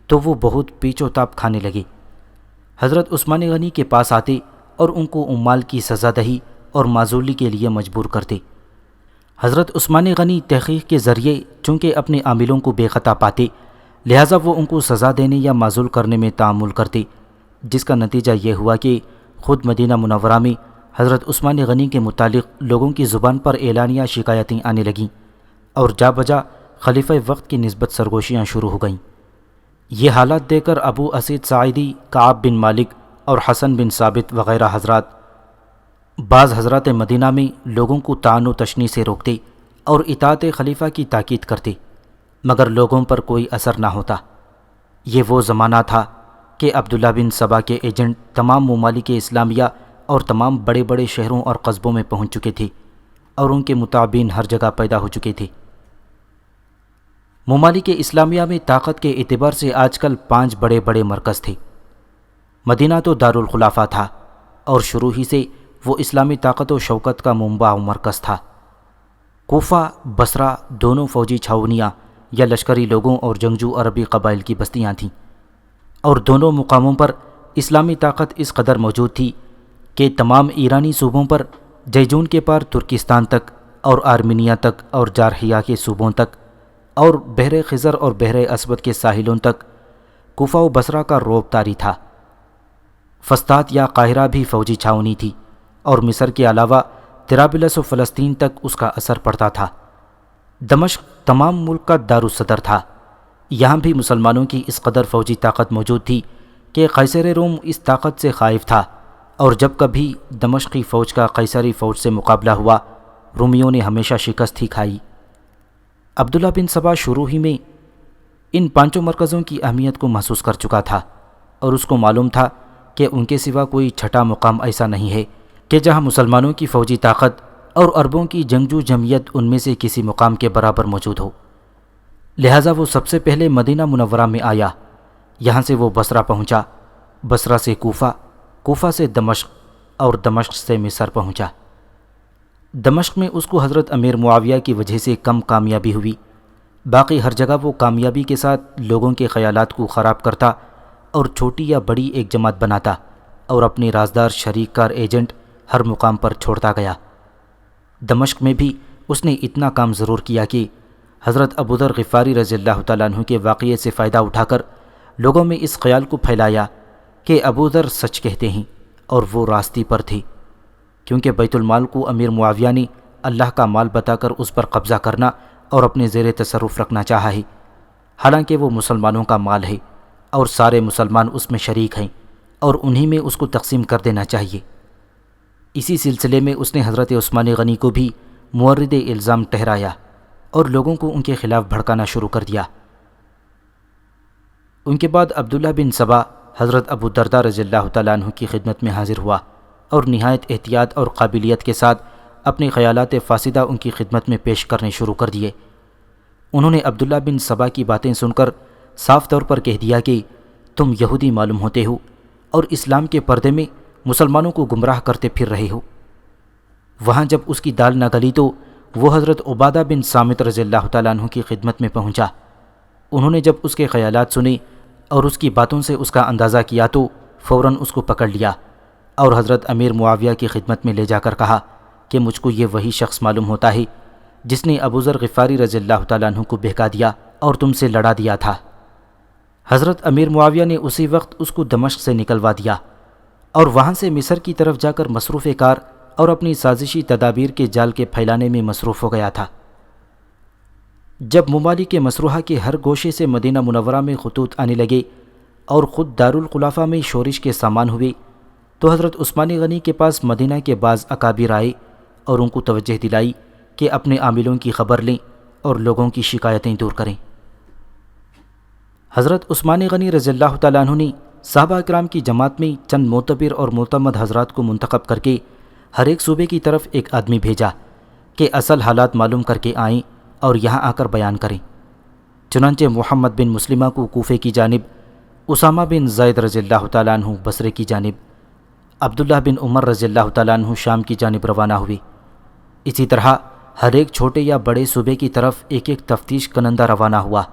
تو وہ بہت پیچ و تاب کھانے لگے۔ حضرت عثمان غنی کے پاس آتے اور ان کو عمال کی سزا دہی اور معزولی کے لیے مجبور کرتے۔ حضرت عثمان غنی تحقیق کے ذریعے چونکہ اپنے عاملوں کو بے خطا پاتے، لہٰذا وہ ان کو سزا دینے یا معزول کرنے میں تعامل کرتے، جس کا نتیجہ یہ ہوا کہ خود مدینہ منورہ میں حضرت عثمان غنی کے متعلق لوگوں کی زبان پر اعلانیہ شکایتیں آنے لگیں اور جا بجا خلیفہ وقت کی نسبت سرگوشیاں شروع ہو گئیں۔ یہ حالات دیکھ کر ابو اسید ساعدی، کعب بن مالک اور حسن بن ثابت وغیرہ حضرات بعض حضرات مدینہ میں لوگوں کو طعن و تشنیع سے روکتے اور اطاعت خلیفہ کی تاکید کرتے، مگر لوگوں پر کوئی اثر نہ ہوتا۔ یہ وہ زمانہ تھا کہ عبداللہ بن سبا کے ایجنٹ تمام ممالک اسلامیہ اور تمام بڑے بڑے شہروں اور قصبوں میں پہنچ چکے تھے اور ان کے متابعین ہر جگہ پیدا ہو چکے تھے۔ ممالک اسلامیہ میں طاقت کے اعتبار سے آج کل 5 بڑے بڑے مرکز تھے۔ مدینہ تو دارالخلافہ تھا اور شروع ہی سے وہ اسلامی طاقت و شوکت کا منبع و مرکز تھا۔ کوفہ، بصرہ دونوں فوجی چھاونیاں یا لشکری لوگوں اور جنگجو عربی قبائل کی بستیاں تھیں، اور دونوں مقاموں پر اسلامی طاقت اس قدر موجود تھی کہ تمام ایرانی صوبوں پر جیجون کے پار ترکستان تک اور آرمینیا تک اور جارحیہ کے صوبوں تک اور بحر خزر اور بحر اسود کے ساحلوں تک کوفہ و بصرہ کا رعب طاری تھا۔ فسطاط یا قاہرہ بھی فوجی چھاونی تھی اور مصر کے علاوہ طرابلس و فلسطین تک اس کا اثر پڑتا تھا۔ دمشق تمام ملک کا دارالصدر تھا۔ یہاں بھی مسلمانوں کی اس قدر فوجی طاقت موجود تھی کہ قیصر روم اس طاقت سے خائف تھا، اور جب کبھی دمشقی فوج کا قیصری فوج سے مقابلہ ہوا رومیوں نے ہمیشہ شکست ہی کھائی۔ عبداللہ بن سبا شروع ہی میں ان 5 مرکزوں کی اہمیت کو محسوس کر چکا تھا، اور اس کو معلوم تھا کہ ان کے سوا کوئی چھٹا مقام ایسا نہیں ہے کہ جہاں مسلمانوں کی فوجی طاقت اور عربوں کی جنگجو جمعیت ان میں سے کسی مقام کے برابر موجود ہو۔ لہٰذا وہ سب سے پہلے مدینہ منورہ میں آیا، یہاں سے وہ بصرہ پہنچا، بصرہ سے کوفہ، کوفہ سے دمشق اور دمشق سے مصر پہنچا۔ دمشق میں اس کو حضرت امیر معاویہ کی وجہ سے کم کامیابی ہوئی، باقی ہر جگہ وہ کامیابی کے ساتھ لوگوں کے خیالات کو خراب کرتا اور چھوٹی یا بڑی ایک جماعت بناتا اور اپنے رازدار شریک کار ایجنٹ ہر مقام پر چھوڑتا گیا۔ دمشق میں بھی اس نے اتنا کام ضرور کیا کہ حضرت ابوذر غفاری رضی اللہ تعالیٰ عنہ کے واقعے سے فائدہ اٹھا کر لوگوں میں اس خیال کو پھیلایا کہ ابوذر سچ کہتے ہیں اور وہ راستی پر تھے، کیونکہ بیت المال کو امیر معاویہ نے اللہ کا مال بتا کر اس پر قبضہ کرنا اور اپنے زیر تصرف رکھنا چاہا ہے، حالانکہ وہ مسلمانوں کا مال ہے اور سارے مسلمان اس میں شریک ہیں اور انہی میں اس کو تقسیم کر دینا چاہیے۔ اسی سلسلے میں اس نے حضرت عثمان غنی کو بھی مورد الزام ٹھہرایا اور لوگوں کو ان کے خلاف بھڑکانا شروع کر دیا۔ ان کے بعد عبداللہ بن سبا حضرت ابو درداء رضی اللہ تعالیٰ عنہ کی خدمت میں حاضر ہوا اور نہایت احتیاط اور قابلیت کے ساتھ اپنے خیالات فاسدہ ان کی خدمت میں پیش کرنے شروع کر دیے۔ انہوں نے عبداللہ بن سبا کی باتیں سن کر صاف طور پر کہہ دیا کہ تم یہودی معلوم ہوتے ہو اور اسلام کے پردے میں مسلمانوں کو گمراہ کرتے پھر رہے ہو۔ وہاں جب اس کی دال نہ گلی تو وہ حضرت عبادہ بن صامت رضی اللہ تعالیٰ عنہ کی خدمت میں پہنچا۔ انہوں نے جب اس کے خیالات سنے اور اس کی باتوں سے اس کا اندازہ کیا تو فوراً اس کو پکڑ لیا اور حضرت امیر معاویہ کی خدمت میں لے جا کر کہا کہ مجھ کو یہ وہی شخص معلوم ہوتا ہے جس نے ابوذر غفاری رضی اللہ تعالیٰ عنہ کو بہکا دیا اور تم سے لڑا دیا تھا۔ حضرت امیر معاویہ نے اسی وقت اس کو دمشق سے نکلوا دیا اور وہاں سے مصر کی طرف جا کر مصروف کار اور اپنی سازشی تدابیر کے جال کے پھیلانے میں مصروف ہو گیا تھا۔ جب ممالک مسروحہ کے ہر گوشے سے مدینہ منورہ میں خطوط آنے لگے اور خود دارالخلافہ میں شورش کے سامان ہوئے تو حضرت عثمان غنی کے پاس مدینہ کے بعض اکابر آئے اور ان کو توجہ دلائی کہ اپنے عاملوں کی خبر لیں اور لوگوں کی شکایتیں دور کریں۔ حضرت عثمان غنی رضی اللہ تعالیٰ عنہ نے صحابہ اکرام کی جماعت میں چند معتبر اور معتمد حضرات کو منتخب کر کے ہر ایک صوبے کی طرف ایک آدمی بھیجا کہ اصل حالات معلوم کر کے آئیں اور یہاں آ کر بیان کریں۔ چنانچہ محمد بن مسلمہ کو کوفے کی جانب، اسامہ بن زید رضی اللہ تعالیٰ عنہ بصرے کی جانب، عبداللہ بن عمر رضی اللہ تعالیٰ عنہ شام کی جانب روانہ ہوئے۔ اسی طرح ہر ایک چھوٹے یا بڑے صوبے کی طرف ایک ایک تفتیش کنندہ روانہ ہوا۔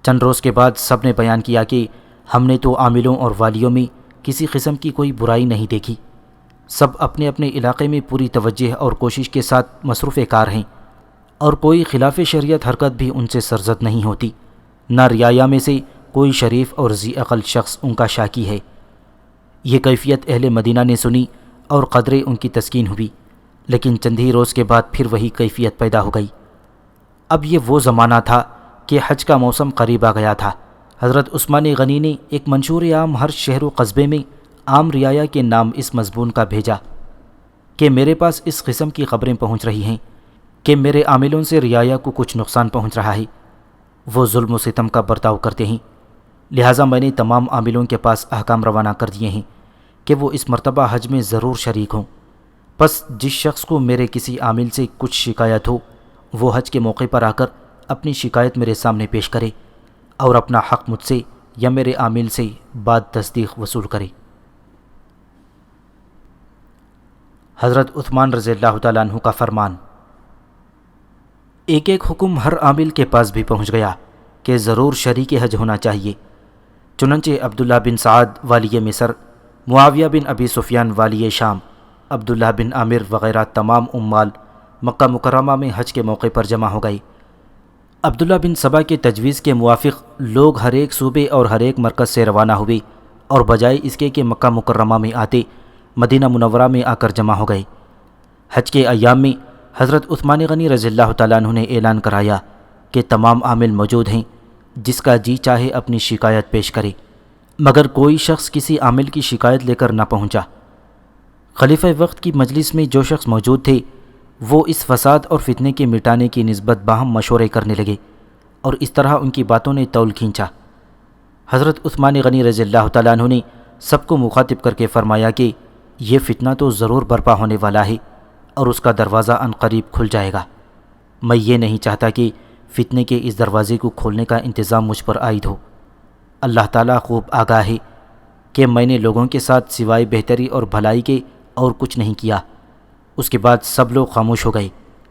چند روز کے بعد سب نے بیان کیا کہ ہم نے تو عاملوں اور والیوں میں کسی قسم کی کوئی برائی نہیں دیکھی، سب اپنے اپنے علاقے میں پوری توجہ اور کوشش کے ساتھ مصروف کار ہیں اور کوئی خلاف شریعت حرکت بھی ان سے سرزد نہیں ہوتی، نہ رعایا میں سے کوئی شریف اور ذی عقل شخص ان کا شاکی ہے۔ یہ کیفیت اہل مدینہ نے سنی اور قدرے ان کی تسکین ہوئی، لیکن چند ہی روز کے بعد پھر وہی کیفیت پیدا ہو گئی۔ اب یہ وہ زمانہ تھا کہ حج کا موسم قریب آ گیا تھا۔ حضرت عثمان غنی نے ایک منشور عام ہر شہر و قصبے میں عام رعایا کے نام اس مضمون کا بھیجا کہ میرے پاس اس قسم کی خبریں پہنچ رہی ہیں کہ میرے عاملوں سے رعایا کو کچھ نقصان پہنچ رہا ہے، وہ ظلم و ستم کا برتاؤ کرتے ہیں، لہٰذا میں نے تمام عاملوں کے پاس احکام روانہ کر دیے ہیں کہ وہ اس مرتبہ حج میں ضرور شریک ہوں۔ پس جس شخص کو میرے کسی عامل سے کچھ شکایت ہو وہ حج کے موقع پر آ کر اپنی شکایت میرے سامنے پیش کرے اور اپنا حق مجھ سے یا میرے عامل سے بعد تصدیق وصول کرے۔ حضرت عثمان رضی اللہ تعالیٰ عنہ کا فرمان۔ ایک ایک حکم ہر عامل کے پاس بھی پہنچ گیا کہ ضرور شریک حج ہونا چاہیے۔ چنانچہ عبداللہ بن سعد والی مصر، معاویہ بن ابی سفیان والی شام، عبداللہ بن عامر وغیرہ تمام عمال مکہ مکرمہ میں حج کے موقع پر جمع ہو گئے۔ عبداللہ بن سبا کے تجویز کے موافق لوگ ہر ایک صوبے اور ہر ایک مرکز سے روانہ ہوئے اور بجائے اس کے کہ مکہ مکرمہ میں آتے مدینہ منورہ میں آ کر جمع ہو گئے۔ حج کے ایام میں حضرت عثمان غنی رضی اللہ تعالیٰ عنہ نے اعلان کرایا کہ تمام عامل موجود ہیں، جس کا جی چاہے اپنی شکایت پیش کرے، مگر کوئی شخص کسی عامل کی شکایت لے کر نہ پہنچا۔ خلیفہ وقت کی مجلس میں جو شخص موجود تھے وہ اس فساد اور فتنے کے مٹانے کی نسبت باہم مشورے کرنے لگے اور اس طرح ان کی باتوں نے طول کھینچا۔ حضرت عثمان غنی رضی اللہ تعالیٰ عنہ نے سب کو مخاطب کر کے فرمایا کہ یہ فتنہ تو ضرور برپا ہونے والا ہے اور اس کا دروازہ ان قریب کھل جائے گا۔ میں یہ نہیں چاہتا کہ فتنے کے اس دروازے کو کھولنے کا انتظام مجھ پر عائد ہو۔ اللہ تعالیٰ خوب آگاہ ہے کہ میں نے لوگوں کے ساتھ سوائے بہتری اور بھلائی کے اور کچھ نہیں کیا۔ اس کے بعد سب لوگ خاموش ہو گئے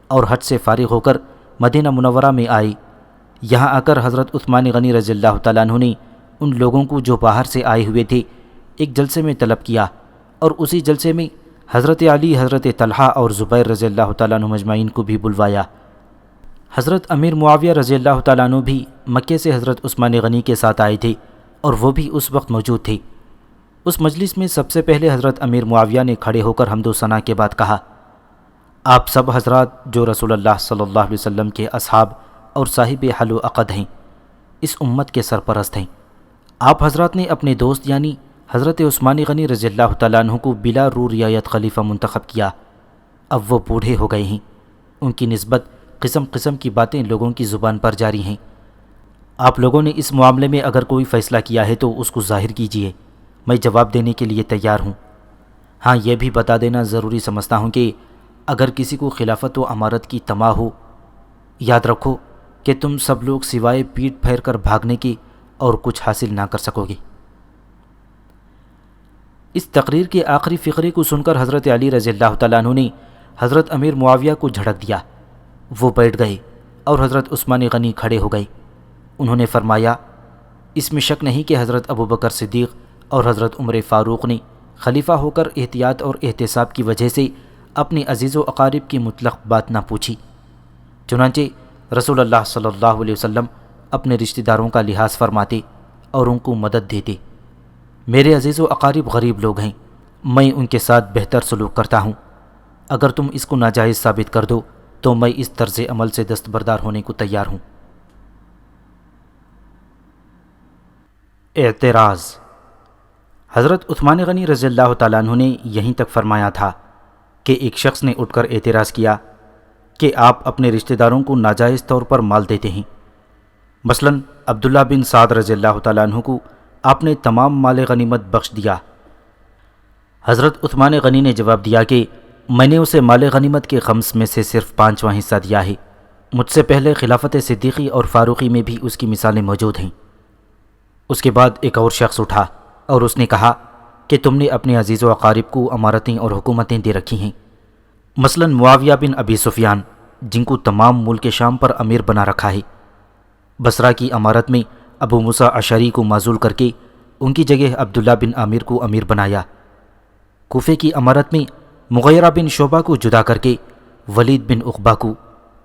اور حج سے فارغ ہو کر مدینہ منورہ میں آئے۔ یہاں آ کر حضرت عثمان غنی رضی اللہ تعالیٰ عنہ نے ان لوگوں کو جو باہر سے آئے ہوئے تھے ایک جلسے میں طلب کیا اور اسی جلسے میں حضرت علی، حضرت طلحہ اور زبیر رضی اللہ تعالیٰ عنہ مجمعین کو بھی بلوایا۔ حضرت امیر معاویہ رضی اللہ تعالیٰ عنہ بھی مکے سے حضرت عثمان غنی کے ساتھ آئے تھے اور وہ بھی اس وقت موجود تھے۔ اس مجلس میں سب سے پہلے حضرت امیر معاویہ نے کھڑے ہو کر حمد و ثنا کے بعد کہا، آپ سب حضرات جو رسول اللہ صلی اللہ علیہ وسلم کے اصحاب اور صاحب حل و عقد ہیں، اس امت کے سرپرست ہیں، آپ حضرات نے اپنے دوست یعنی حضرت عثمان غنی رضی اللہ تعالیٰ عنہ کو بلا رو رعایت خلیفہ منتخب کیا۔ اب وہ بوڑھے ہو گئے ہیں، ان کی نسبت قسم قسم کی باتیں لوگوں کی زبان پر جاری ہیں۔ آپ لوگوں نے اس معاملے میں اگر کوئی فیصلہ کیا ہے تو اس کو ظاہر کیجیے، میں جواب دینے کے لیے تیار ہوں۔ ہاں، یہ بھی بتا دینا ضروری سمجھتا ہوں کہ اگر کسی کو خلافت و امارت کی طمع ہو، یاد رکھو کہ تم سب لوگ سوائے پیٹ پھیر کر بھاگنے کے اور کچھ حاصل نہ کر سکو گے۔ اس تقریر کے آخری فقرے کو سن کر حضرت علی رضی اللہ تعالیٰ عنہ نے حضرت امیر معاویہ کو جھڑک دیا۔ وہ بیٹھ گئے اور حضرت عثمان غنی کھڑے ہو گئے۔ انہوں نے فرمایا، اس میں شک نہیں کہ حضرت ابوبکر صدیق اور حضرت عمر فاروق نے خلیفہ ہو کر احتیاط اور احتساب کی وجہ سے اپنے عزیز و اقارب کی مطلق بات نہ پوچھی۔ چنانچہ رسول اللہ صلی اللہ علیہ وسلم اپنے رشتہ داروں کا لحاظ فرماتے اور ان کو مدد دیتے۔ میرے عزیز و اقارب غریب لوگ ہیں، میں ان کے ساتھ بہتر سلوک کرتا ہوں۔ اگر تم اس کو ناجائز ثابت کر دو تو میں اس طرز عمل سے دستبردار ہونے کو تیار ہوں۔ اعتراض۔ حضرت عثمان غنی رضی اللہ تعالیٰ عنہ نے یہیں تک فرمایا تھا کہ ایک شخص نے اٹھ کر اعتراض کیا کہ آپ اپنے رشتہ داروں کو ناجائز طور پر مال دیتے ہیں۔ مثلا عبداللہ بن سعد رضی اللہ تعالیٰ عنہ کو آپ نے تمام مال غنیمت بخش دیا۔ حضرت عثمان غنی نے جواب دیا کہ میں نے اسے مال غنیمت کے خمس میں سے صرف 5واں حصہ دیا ہے، مجھ سے پہلے خلافت صدیقی اور فاروقی میں بھی اس کی مثالیں موجود ہیں۔ اس کے بعد ایک اور شخص اٹھا اور اس نے کہا کہ تم نے اپنے عزیز و اقارب کو امارتیں اور حکومتیں دے رکھی ہیں، مثلا معاویہ بن ابی سفیان جن کو تمام ملک شام پر امیر بنا رکھا ہے، بصرہ کی امارت میں ابو موسیٰ اشعری کو معزول کر کے ان کی جگہ عبداللہ بن عامر کو امیر بنایا، کوفے کی امارت میں مغیرہ بن شعبہ کو جدا کر کے ولید بن عقبہ کو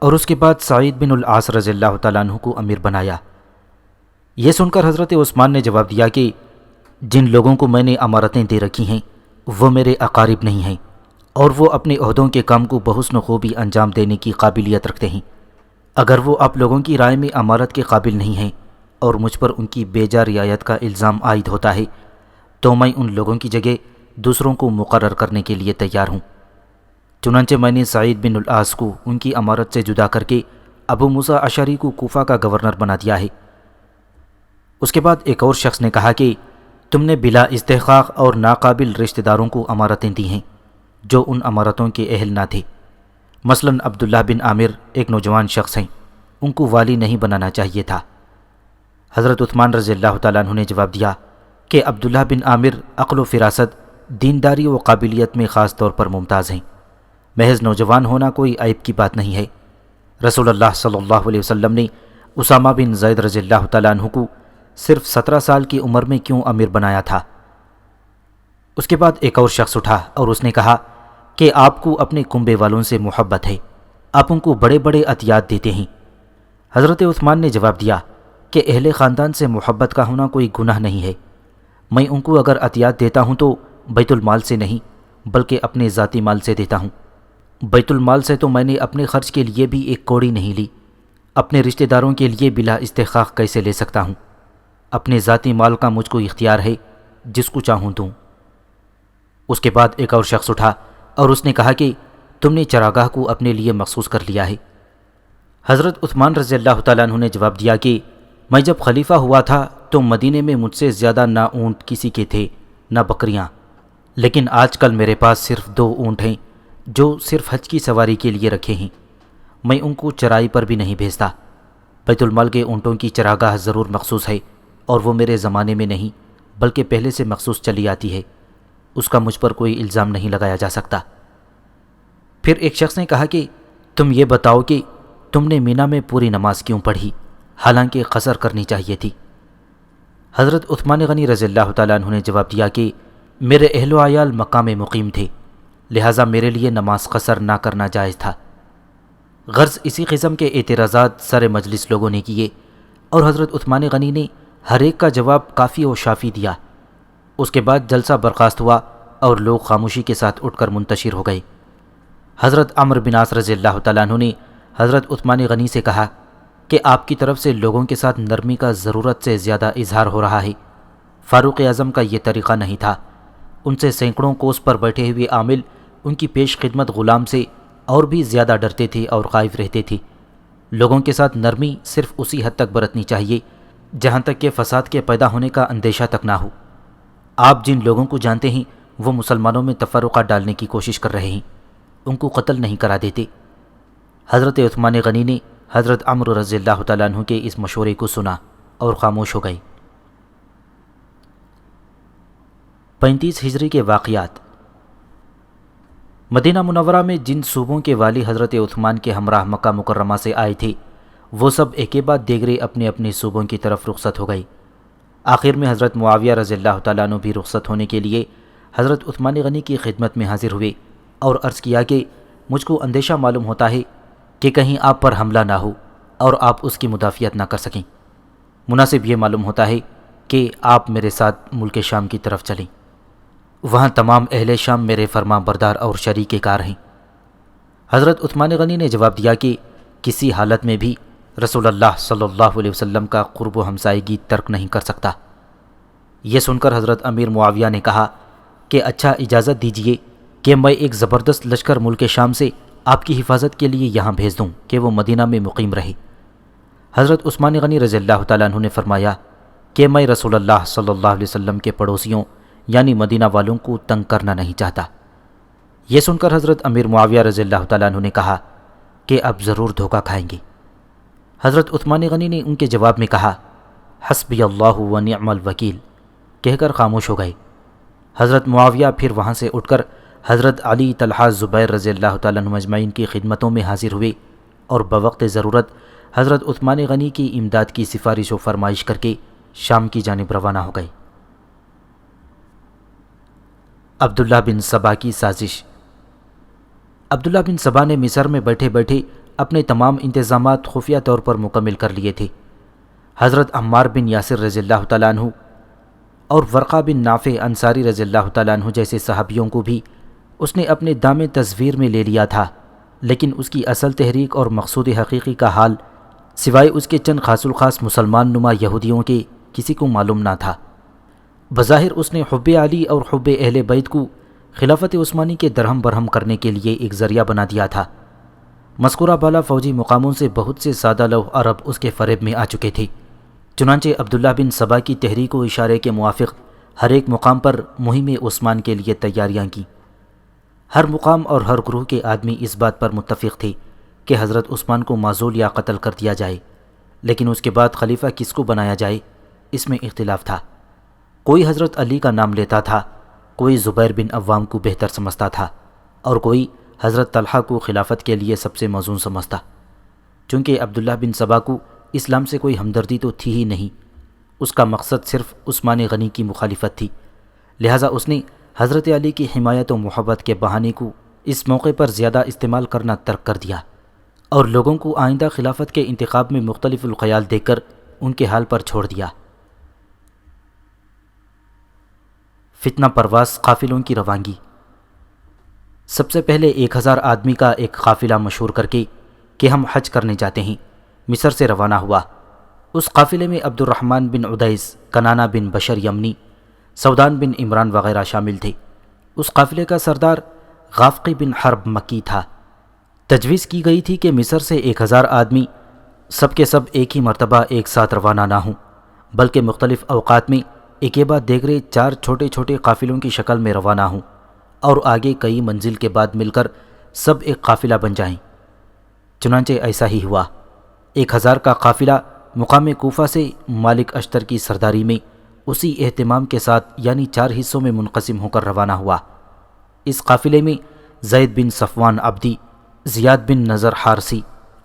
اور اس کے بعد سعید بن العاص رضی اللہ تعالیٰ عنہ کو امیر بنایا۔ یہ سن کر حضرت عثمان نے جواب دیا کہ جن لوگوں کو میں نے امارتیں دے رکھی ہیں وہ میرے اقارب نہیں ہیں اور وہ اپنے عہدوں کے کام کو بحسن و خوبی انجام دینے کی قابلیت رکھتے ہیں۔ اگر وہ آپ لوگوں کی رائے میں امارت کے قابل نہیں ہیں اور مجھ پر ان کی بے جا رعایت کا الزام عائد ہوتا ہے تو میں ان لوگوں کی جگہ دوسروں کو مقرر کرنے کے لیے تیار ہوں۔ چنانچہ میں نے سعید بن العاص کو ان کی امارت سے جدا کر کے ابو موسیٰ اشعری کو کوفہ کا گورنر بنا دیا ہے۔ اس کے بعد ایک اور شخص نے کہا کہ تم نے بلا استحقاق اور ناقابل رشتہ داروں کو امارتیں دی ہیں جو ان امارتوں کے اہل نہ تھے۔ مثلا عبداللہ بن عامر ایک نوجوان شخص ہیں، ان کو والی نہیں بنانا چاہیے تھا۔ حضرت عثمان رضی اللہ تعالیٰ عنہ نے جواب دیا کہ عبداللہ بن عامر عقل و فراست، دینداری و قابلیت میں خاص طور پر ممتاز ہیں، محض نوجوان ہونا کوئی عیب کی بات نہیں ہے۔ رسول اللہ صلی اللہ علیہ وسلم نے اسامہ بن زید رضی اللہ تعالیٰ عنہ کو صرف 17 سال کی عمر میں کیوں امیر بنایا تھا؟ اس کے بعد ایک اور شخص اٹھا اور اس نے کہا کہ آپ کو اپنے کنبے والوں سے محبت ہے، آپ ان کو بڑے بڑے عطیات دیتے ہیں۔ حضرت عثمان نے جواب دیا کہ اہل خاندان سے محبت کا ہونا کوئی گناہ نہیں ہے، میں ان کو اگر عطیات دیتا ہوں تو بیت المال سے نہیں بلکہ اپنے ذاتی مال سے دیتا ہوں۔ بیت المال سے تو میں نے اپنے خرچ کے لیے بھی ایک کوڑی نہیں لی، اپنے رشتہ داروں کے لیے بلا استحقاق کیسے لے سکتا ہوں؟ اپنے ذاتی مال کا مجھ کو اختیار ہے، جس کو چاہوں دوں۔ اس کے بعد ایک اور شخص اٹھا اور اس نے کہا کہ تم نے چراگاہ کو اپنے لیے مخصوص کر لیا ہے۔ حضرت عثمان رضی اللہ تعالیٰ عنہ نے جواب دیا کہ میں جب خلیفہ ہوا تھا تو مدینے میں مجھ سے زیادہ نہ اونٹ کسی کے تھے نہ بکریاں، لیکن آج کل میرے پاس صرف 2 اونٹ ہیں جو صرف حج کی سواری کے لیے رکھے ہیں، میں ان کو چرائی پر بھی نہیں بھیجتا۔ بیت المال کے اونٹوں کی چراگاہ ضرور مخصوص ہے اور وہ میرے زمانے میں نہیں بلکہ پہلے سے مخصوص چلی آتی ہے، اس کا مجھ پر کوئی الزام نہیں لگایا جا سکتا۔ پھر ایک شخص نے کہا کہ تم یہ بتاؤ کہ تم نے مینا میں پوری نماز کیوں پڑھی حالانکہ قصر کرنی چاہیے تھی؟ حضرت عثمان غنی رضی اللہ تعالیٰ عنہ نے جواب دیا کہ میرے اہل و عیال مقام مقیم تھے، لہٰذا میرے لیے نماز قصر نہ کرنا جائز تھا۔ غرض اسی قسم کے اعتراضات سر مجلس لوگوں نے کیے اور حضرت عثمان غنی نے ہر ایک کا جواب کافی و شافی دیا۔ اس کے بعد جلسہ برخاست ہوا اور لوگ خاموشی کے ساتھ اٹھ کر منتشر ہو گئے۔ حضرت عمرو بن عاص رضی اللہ تعالیٰ عنہ نے حضرت عثمان غنی سے کہا کہ آپ کی طرف سے لوگوں کے ساتھ نرمی کا ضرورت سے زیادہ اظہار ہو رہا ہے۔ فاروق اعظم کا یہ طریقہ نہیں تھا۔ ان سے سینکڑوں کوس پر بیٹھے ہوئے عامل ان کی پیش خدمت غلام سے اور بھی زیادہ ڈرتے تھے اور خائف رہتے تھے۔ لوگوں کے ساتھ نرمی صرف اسی حد تک برتنی چاہیے جہاں تک کہ فساد کے پیدا ہونے کا اندیشہ تک نہ ہو۔ آپ جن لوگوں کو جانتے ہیں وہ مسلمانوں میں تفرقہ ڈالنے کی کوشش کر رہے ہیں، ان کو قتل نہیں کرا دیتے۔ حضرت عثمان غنی نے حضرت عمرو رضی اللہ تعالیٰ عنہ کے اس مشورے کو سنا اور خاموش ہو گئے۔ 35 ہجری کے واقعات۔ مدینہ منورہ میں جن صوبوں کے والی حضرت عثمان کے ہمراہ مکہ مکرمہ سے آئے تھے وہ سب ایک کے بعد دیگرے اپنے اپنے صوبوں کی طرف رخصت ہو گئے۔ آخر میں حضرت معاویہ رضی اللہ تعالیٰ عنہ بھی رخصت ہونے کے لیے حضرت عثمان غنی کی خدمت میں حاضر ہوئے اور عرض کیا کہ مجھ کو اندیشہ معلوم ہوتا ہے کہ کہیں آپ پر حملہ نہ ہو اور آپ اس کی مدافعت نہ کر سکیں۔ مناسب یہ معلوم ہوتا ہے کہ آپ میرے ساتھ ملک شام کی طرف چلیں، وہاں تمام اہل شام میرے فرما بردار اور شریک کار ہیں۔ حضرت عثمان غنی نے جواب دیا کہ کسی حالت میں بھی رسول اللہ صلی اللہ علیہ وسلم کا قرب و ہمسائیگی ترک نہیں کر سکتا۔ یہ سن کر حضرت امیر معاویہ نے کہا کہ اچھا، اجازت دیجئے کہ میں ایک زبردست لشکر ملک شام سے آپ کی حفاظت کے لیے یہاں بھیج دوں کہ وہ مدینہ میں مقیم رہے۔ حضرت عثمان غنی رضی اللہ تعالیٰ عنہ نے فرمایا کہ میں رسول اللہ صلی اللہ علیہ وسلم کے پڑوسیوں یعنی مدینہ والوں کو تنگ کرنا نہیں چاہتا۔ یہ سن کر حضرت امیر معاویہ رضی اللہ تعالیٰ عنہ نے کہا کہ اب ضرور دھوکہ کھائیں گے۔ حضرت عثمان غنی نے ان کے جواب میں کہا حسبی اللہ و نعم الوکیل کہہ کر خاموش ہو گئے۔ حضرت معاویہ پھر وہاں سے اٹھ کر حضرت علی، طلحہ، زبیر رضی اللہ تعالیٰ عنہ اجمعین کی خدمتوں میں حاضر ہوئے اور بوقت ضرورت حضرت عثمان غنی کی امداد کی سفارش و فرمائش کر کے شام کی جانب روانہ ہو گئے۔ عبداللہ بن سبا کی سازش۔ عبداللہ بن سبا نے مصر میں بیٹھے بیٹھے اپنے تمام انتظامات خفیہ طور پر مکمل کر لیے تھے۔ حضرت عمار بن یاسر رضی اللہ تعالیٰ عنہ اور ورقہ بن نافع انصاری رضی اللہ تعالیٰ عنہ جیسے صحابیوں کو بھی اس نے اپنے دام تصویر میں لے لیا تھا، لیکن اس کی اصل تحریک اور مقصود حقیقی کا حال سوائے اس کے چند خاص الخاص مسلمان نما یہودیوں کے کسی کو معلوم نہ تھا۔ بظاہر اس نے حب علی اور حب اہل بیت کو خلافت عثمانی کے درہم برہم کرنے کے لیے ایک ذریعہ بنا دیا تھا۔ مذکورہ بالا فوجی مقاموں سے بہت سے سادہ لوح عرب اس کے فریب میں آ چکے تھے، چنانچہ عبداللہ بن سبا کی تحریک و اشارے کے موافق ہر ایک مقام پر مہم عثمان کے لیے تیاریاں کیں۔ ہر مقام اور ہر گروہ کے آدمی اس بات پر متفق تھے کہ حضرت عثمان کو معزول یا قتل کر دیا جائے، لیکن اس کے بعد خلیفہ کس کو بنایا جائے اس میں اختلاف تھا۔ کوئی حضرت علی کا نام لیتا تھا، کوئی زبیر بن عوام کو بہتر سمجھتا تھا اور کوئی حضرت طلحہ کو خلافت کے لیے سب سے موزون سمجھتا۔ چونکہ عبداللہ بن سبا کو اسلام سے کوئی ہمدردی تو تھی ہی نہیں، اس کا مقصد صرف عثمان غنی کی مخالفت تھی، لہٰذا اس نے حضرت علی کی حمایت و محبت کے بہانے کو اس موقع پر زیادہ استعمال کرنا ترک کر دیا اور لوگوں کو آئندہ خلافت کے انتخاب میں مختلف الخیال دیکھ کر ان کے حال پر چھوڑ دیا۔ فتنہ پرواز قافلوں کی روانگی۔ سب سے پہلے 1000 آدمی کا ایک قافلہ مشہور کر کے کہ ہم حج کرنے جاتے ہیں مصر سے روانہ ہوا۔ اس قافلے میں عبد الرحمن بن عدیس، کنانہ بن بشر یمنی، سودان بن عمران وغیرہ شامل تھے۔ اس قافلے کا سردار غافقی بن حرب مکی تھا۔ تجویز کی گئی تھی کہ مصر سے 1000 آدمی سب کے سب ایک ہی مرتبہ ایک ساتھ روانہ نہ ہوں، بلکہ مختلف اوقات میں ایک کے بعد دیگرے 4 چھوٹے چھوٹے قافلوں کی شکل میں روانہ ہوں اور آگے کئی منزل کے بعد مل کر سب ایک قافلہ بن جائیں۔ چنانچہ ایسا ہی ہوا۔ 1000 کا قافلہ مقام کوفہ سے مالک اشتر کی سرداری میں اسی اہتمام کے ساتھ یعنی 4 حصوں میں منقسم ہو کر روانہ ہوا۔ اس قافلے میں زید بن صفوان عبدی، زیاد بن نظر حارسی،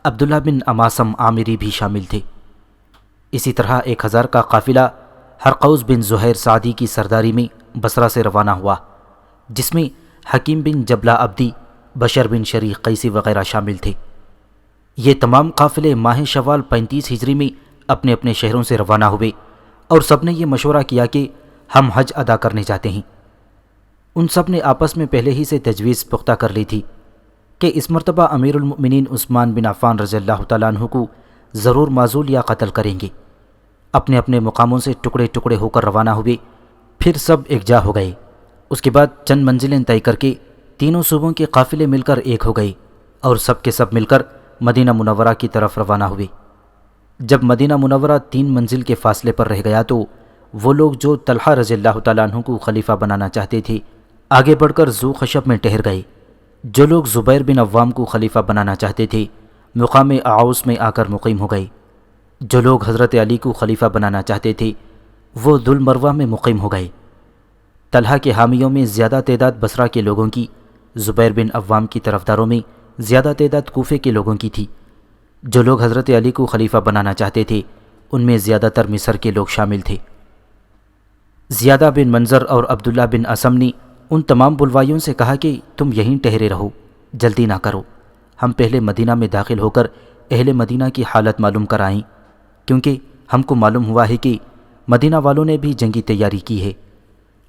عبداللہ بن اماسم عامری بھی شامل تھے۔ اسی طرح 1000 کا قافلہ ہرقوس بن زہیر سعدی کی سرداری میں بصرہ سے روانہ ہوا، جس میں حکیم بن جبلہ عبدی، بشر بن شریح قیسی وغیرہ شامل تھے۔ یہ تمام قافلے ماہ شوال 35 ہجری میں اپنے اپنے شہروں سے روانہ ہوئے اور سب نے یہ مشورہ کیا کہ ہم حج ادا کرنے جاتے ہیں۔ ان سب نے آپس میں پہلے ہی سے تجویز پختہ کر لی تھی کہ اس مرتبہ امیر المؤمنین عثمان بن عفان رضی اللہ تعالیٰ عنہ کو ضرور معزول یا قتل کریں گے۔ اپنے اپنے مقاموں سے ٹکڑے ٹکڑے ہو کر روانہ ہوئے، پھر سب یکجا ہو گئے۔ اس کے بعد چند منزلیں طے کر کے تینوں صوبوں کے قافلے مل کر ایک ہو گئے اور سب کے سب مل کر مدینہ منورہ کی طرف روانہ ہوئے۔ جب مدینہ منورہ 3 منزل کے فاصلے پر رہ گیا تو وہ لوگ جو طلحہ رضی اللہ تعالیٰ عنہ کو خلیفہ بنانا چاہتے تھے آگے بڑھ کر ذو خشب میں ٹھہر گئے۔ جو لوگ زبیر بن عوام کو خلیفہ بنانا چاہتے تھے مقام اعوس میں آ کر مقیم ہو گئے۔ جو لوگ حضرت علی کو خلیفہ بنانا چاہتے تھے وہ ذو المروہ میں مقیم ہو گئے۔ طلحہ کے حامیوں میں زیادہ تعداد بصرہ کے لوگوں کی، زبیر بن عوام کی طرفداروں میں زیادہ تعداد کوفے کے لوگوں کی تھی۔ جو لوگ حضرت علی کو خلیفہ بنانا چاہتے تھے ان میں زیادہ تر مصر کے لوگ شامل تھے۔ زیادہ بن منظر اور عبداللہ بن اسم نے ان تمام بلوائیوں سے کہا کہ تم یہیں ٹھہرے رہو، جلدی نہ کرو، ہم پہلے مدینہ میں داخل ہو کر اہل مدینہ کی حالت معلوم کر آئیں، کیونکہ ہم کو معلوم ہوا ہے کہ مدینہ والوں نے بھی جنگی تیاری کی ہے۔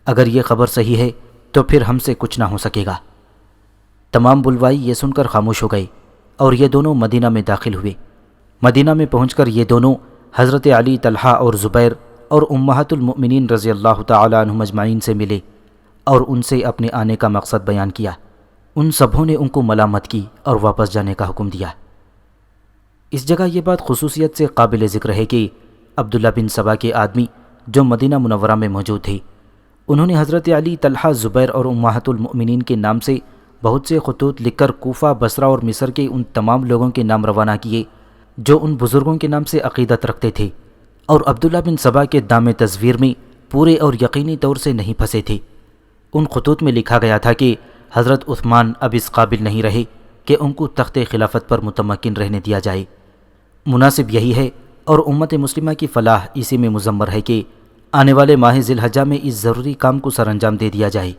اگر یہ خبر صحیح ہے تو پھر ہم سے کچھ نہ ہو سکے گا۔ تمام بلوائی یہ سن کر خاموش ہو گئے اور یہ دونوں مدینہ میں داخل ہوئے۔ مدینہ میں پہنچ کر یہ دونوں حضرت علی، طلحہ اور زبیر اور امہات المؤمنین رضی اللہ تعالیٰ عنہم اجمعین سے ملے اور ان سے اپنے آنے کا مقصد بیان کیا۔ ان سبھوں نے ان کو ملامت کی اور واپس جانے کا حکم دیا۔ اس جگہ یہ بات خصوصیت سے قابل ذکر ہے کہ عبداللہ بن سبا کے آدمی جو مدینہ منورہ میں موجود تھے انہوں نے حضرت علی، طلحہ، زبیر اور امہات المؤمنین کے نام سے بہت سے خطوط لکھ کر کوفہ، بصرہ اور مصر کے ان تمام لوگوں کے نام روانہ کیے جو ان بزرگوں کے نام سے عقیدت رکھتے تھے اور عبداللہ بن سبا کے دام تصویر میں پورے اور یقینی طور سے نہیں پھنسے تھے۔ ان خطوط میں لکھا گیا تھا کہ حضرت عثمان اب اس قابل نہیں رہے کہ ان کو تخت خلافت پر متمکن رہنے دیا جائے۔ مناسب یہی ہے اور امت مسلمہ کی فلاح اسی میں مضمر ہے کہ آنے والے ماہ ذی الحجہ میں اس ضروری کام کو سر انجام دے دیا جائے۔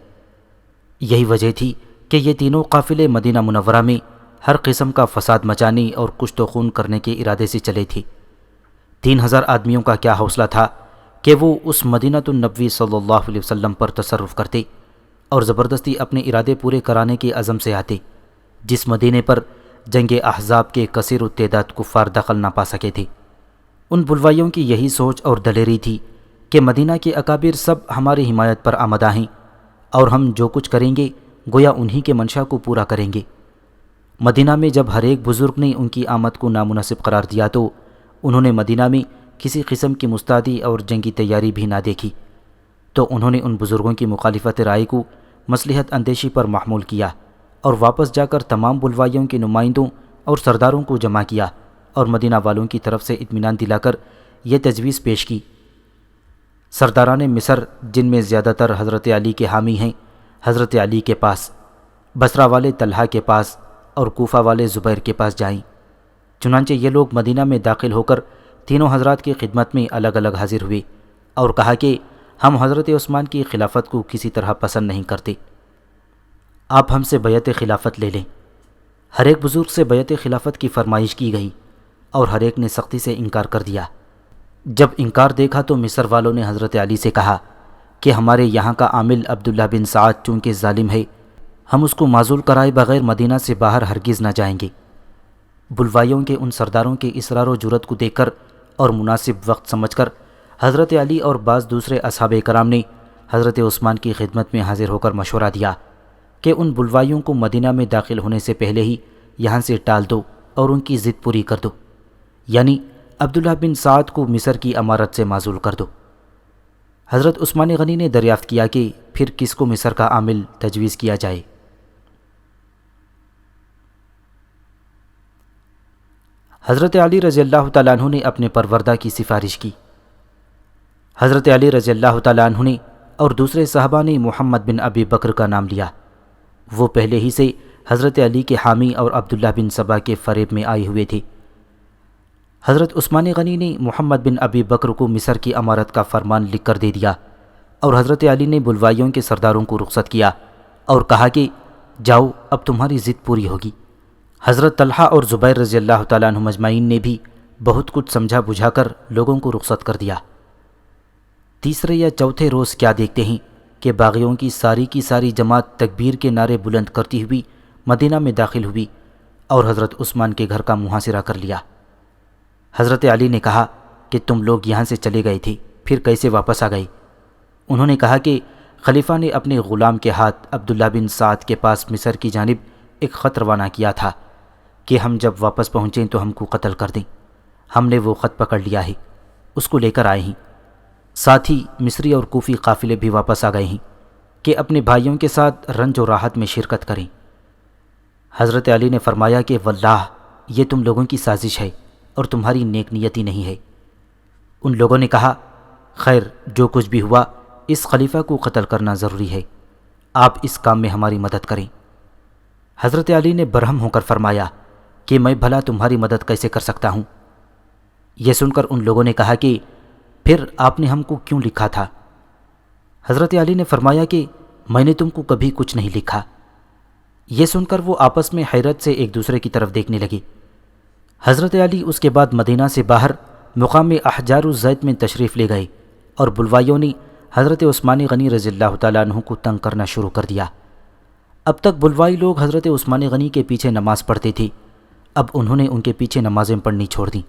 یہی وجہ تھی کہ یہ تینوں قافلے مدینہ منورہ میں ہر قسم کا فساد مچانے اور کشت و خون کرنے کے ارادے سے چلے تھے۔ 3000 آدمیوں کا کیا حوصلہ تھا کہ وہ اس مدینۃ النبوی صلی اللہ علیہ وسلم پر تصرف کرتے اور زبردستی اپنے ارادے پورے کرانے کے عزم سے آتے، جس مدینے پر جنگ احزاب کے کثیر التعداد کفار دخل نہ پا سکے تھے۔ ان بلوائیوں کی یہی سوچ اور دلیری تھی کہ مدینہ کے اکابر سب ہماری حمایت پر آمادہ ہیں اور ہم جو کچھ کریں گے گویا انہی کے منشا کو پورا کریں گے۔ مدینہ میں جب ہر ایک بزرگ نے ان کی آمد کو نامناسب قرار دیا تو انہوں نے مدینہ میں کسی قسم کی مستعدی اور جنگی تیاری بھی نہ دیکھی، تو انہوں نے ان بزرگوں کی مخالفت رائے کو مصلحت اندیشی پر محمول کیا اور واپس جا کر تمام بلوائیوں کے نمائندوں اور سرداروں کو جمع کیا اور مدینہ والوں کی طرف سے اطمینان دلا کر یہ تجویز پیش کی۔ سرداران مصر، جن میں زیادہ تر حضرت علی کے حامی ہیں، حضرت علی کے پاس، بصرہ والے طلحہ کے پاس اور کوفہ والے زبیر کے پاس جائیں۔ چنانچہ یہ لوگ مدینہ میں داخل ہو کر تینوں حضرات کی خدمت میں الگ الگ حاضر ہوئے اور کہا کہ ہم حضرت عثمان کی خلافت کو کسی طرح پسند نہیں کرتے، آپ ہم سے بیعت خلافت لے لیں۔ ہر ایک بزرگ سے بیعت خلافت کی فرمائش کی گئی اور ہر ایک نے سختی سے انکار کر دیا۔ جب انکار دیکھا تو مصر والوں نے حضرت علی سے کہا کہ ہمارے یہاں کا عامل عبداللہ بن سعد چونکہ ظالم ہے، ہم اس کو معزول کرائے بغیر مدینہ سے باہر ہرگز نہ جائیں گے۔ بلوائیوں کے ان سرداروں کے اصرار و جرأت کو دیکھ کر اور مناسب وقت سمجھ کر حضرت علی اور بعض دوسرے اصحاب کرام نے حضرت عثمان کی خدمت میں حاضر ہو کر مشورہ دیا کہ ان بلوائیوں کو مدینہ میں داخل ہونے سے پہلے ہی یہاں سے ٹال دو اور ان کی ضد پوری کر دو، یعنی عبداللہ بن سعد کو مصر کی امارت سے معزول کر دو۔ حضرت عثمان غنی نے دریافت کیا کہ پھر کس کو مصر کا عامل تجویز کیا جائے۔ حضرت علی رضی اللہ تعالیٰ عنہ نے اپنے پروردہ کی سفارش کی۔ حضرت علی رضی اللہ تعالیٰ عنہ نے اور دوسرے صحابہ نے محمد بن ابی بکر کا نام لیا۔ وہ پہلے ہی سے حضرت علی کے حامی اور عبداللہ بن سبا کے فریب میں آئے ہوئے تھے۔ حضرت عثمان غنی نے محمد بن ابی بکر کو مصر کی امارت کا فرمان لکھ کر دے دیا اور حضرت علی نے بلوائیوں کے سرداروں کو رخصت کیا اور کہا کہ جاؤ، اب تمہاری ضد پوری ہوگی۔ حضرت طلحہ اور زبیر رضی اللہ تعالیٰ عنہ مجمعین نے بھی بہت کچھ سمجھا بجھا کر لوگوں کو رخصت کر دیا۔ تیسرے یا چوتھے روز کیا دیکھتے ہیں کہ باغیوں کی ساری جماعت تکبیر کے نعرے بلند کرتی ہوئی مدینہ میں داخل ہوئی اور حضرت عثمان کے گھر کا محاصرہ کر لیا۔ حضرت علی نے کہا کہ تم لوگ یہاں سے چلے گئے تھے، پھر کیسے واپس آ گئے؟ انہوں نے کہا کہ خلیفہ نے اپنے غلام کے ہاتھ عبداللہ بن سعد کے پاس مصر کی جانب ایک خط روانہ کیا تھا کہ ہم جب واپس پہنچیں تو ہم کو قتل کر دیں۔ ہم نے وہ خط پکڑ لیا ہے، اس کو لے کر آئے ہیں۔ ساتھ ہی مصری اور کوفی قافلے بھی واپس آ گئے ہیں کہ اپنے بھائیوں کے ساتھ رنج و راحت میں شرکت کریں۔ حضرت علی نے فرمایا کہ واللہ یہ تم لوگوں کی سازش ہے اور تمہاری نیک نیتی نہیں ہے۔ ان لوگوں نے کہا خیر جو کچھ بھی ہوا اس خلیفہ کو قتل کرنا ضروری ہے، آپ اس کام میں ہماری مدد کریں۔ حضرت علی نے برہم ہو کر فرمایا کہ میں بھلا تمہاری مدد کیسے کر سکتا ہوں؟ یہ سن کر ان لوگوں نے کہا کہ پھر آپ نے ہم کو کیوں لکھا تھا؟ حضرت علی نے فرمایا کہ میں نے تم کو کبھی کچھ نہیں لکھا۔ یہ سن کر وہ آپس میں حیرت سے ایک دوسرے کی طرف دیکھنے لگے۔ حضرت علی اس کے بعد مدینہ سے باہر مقام احجار الزیت میں تشریف لے گئے اور بلوائیوں نے حضرت عثمان غنی رضی اللہ تعالیٰ عنہ کو تنگ کرنا شروع کر دیا۔ اب تک بلوائی لوگ حضرت عثمان غنی کے پیچھے نماز پڑھتے تھے، اب انہوں نے ان کے پیچھے نمازیں پڑھنی چھوڑ دیں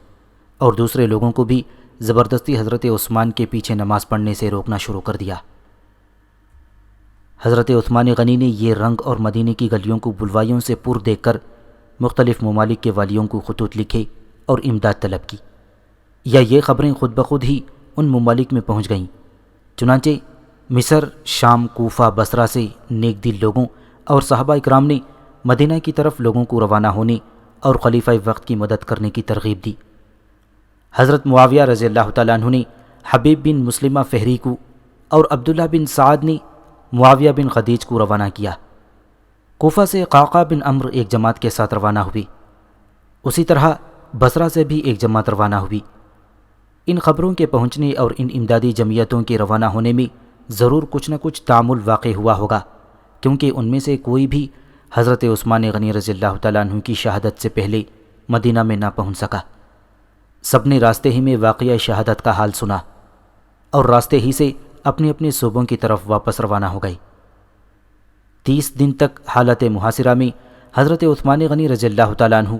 اور دوسرے لوگوں کو بھی زبردستی حضرت عثمان کے پیچھے نماز پڑھنے سے روکنا شروع کر دیا۔ حضرت عثمان غنی نے یہ رنگ اور مدینے کی گلیوں کو بلوائیوں سے پر دیکھ کر مختلف ممالک کے والیوں کو خطوط لکھے اور امداد طلب کی، یا یہ خبریں خود بخود ہی ان ممالک میں پہنچ گئیں۔ چنانچہ مصر، شام، کوفہ، بصرہ سے نیک دل لوگوں اور صحابہ اکرام نے مدینہ کی طرف لوگوں کو روانہ ہونے اور خلیفہ وقت کی مدد کرنے کی ترغیب دی۔ حضرت معاویہ رضی اللہ تعالیٰ عنہ نے حبیب بن مسلمہ فہری کو اور عبداللہ بن سعد نے معاویہ بن خدیج کو روانہ کیا۔ کوفہ سے قعقاع بن عمرو ایک جماعت کے ساتھ روانہ ہوئی، اسی طرح بصرہ سے بھی ایک جماعت روانہ ہوئی۔ ان خبروں کے پہنچنے اور ان امدادی جمعیتوں کے روانہ ہونے میں ضرور کچھ نہ کچھ تعامل واقع ہوا ہوگا، کیونکہ ان میں سے کوئی بھی حضرت عثمان غنی رضی اللہ تعالیٰ عنہ کی شہادت سے پہلے مدینہ میں نہ پہنچ سکا۔ سب نے راستے ہی میں واقعہ شہادت کا حال سنا اور راستے ہی سے اپنے اپنے صوبوں کی طرف واپس روانہ ہو گئے۔ 30 دن تک حالت محاصرہ میں حضرت عثمان غنی رضی اللہ تعالیٰ عنہ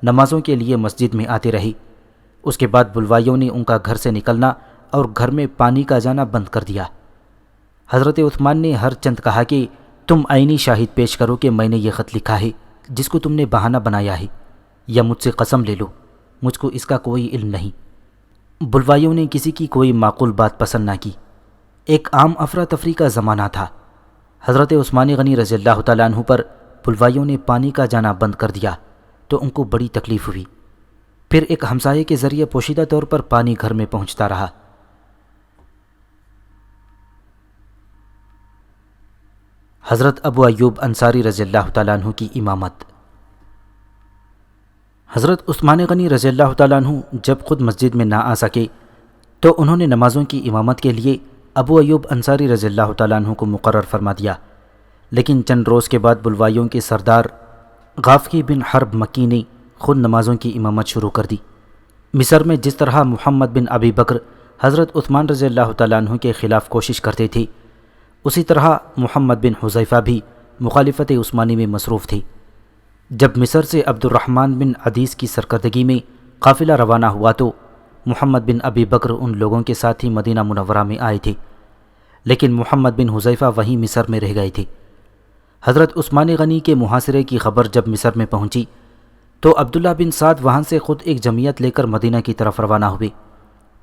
نمازوں کے لیے مسجد میں آتے رہے۔ اس کے بعد بلوائیوں نے ان کا گھر سے نکلنا اور گھر میں پانی کا جانا بند کر دیا۔ حضرت عثمان نے ہر چند کہا کہ تم عینی شاہد پیش کرو کہ میں نے یہ خط لکھا ہے جس کو تم نے بہانہ بنایا ہے، یا مجھ سے قسم لے لو، مجھ کو اس کا کوئی علم نہیں۔ بلوائیوں نے کسی کی کوئی معقول بات پسند نہ کی۔ ایک عام افراتفری کا زمانہ تھا۔ حضرت عثمان غنی رضی اللہ تعالیٰ عنہ پر بلوائیوں نے پانی کا جانا بند کر دیا تو ان کو بڑی تکلیف ہوئی۔ پھر ایک ہمسائے کے ذریعے پوشیدہ طور پر پانی گھر میں پہنچتا رہا۔ حضرت ابو ایوب انصاری رضی اللہ تعالیٰ عنہ کی امامت۔ حضرت عثمان غنی رضی اللہ تعالیٰ عنہ جب خود مسجد میں نہ آ سکے تو انہوں نے نمازوں کی امامت کے لیے ابو ایوب انصاری رضی اللہ تعالیٰ عنہ کو مقرر فرما دیا، لیکن چند روز کے بعد بلوائیوں کے سردار غافقی بن حرب مکی نے خود نمازوں کی امامت شروع کر دی۔ مصر میں جس طرح محمد بن ابی بکر حضرت عثمان رضی اللہ تعالیٰ عنہ کے خلاف کوشش کرتے تھے، اسی طرح محمد بن حذیفہ بھی مخالفت عثمانی میں مصروف تھے۔ جب مصر سے عبد الرحمن بن عدیس کی سرکردگی میں قافلہ روانہ ہوا تو محمد بن ابی بکر ان لوگوں کے ساتھ ہی مدینہ منورہ میں آئے تھے، لیکن محمد بن حذیفہ وہیں مصر میں رہ گئے تھے۔ حضرت عثمان غنی کے محاصرے کی خبر جب مصر میں پہنچی تو عبداللہ بن سعد وہاں سے خود ایک جمعیت لے کر مدینہ کی طرف روانہ ہوئے۔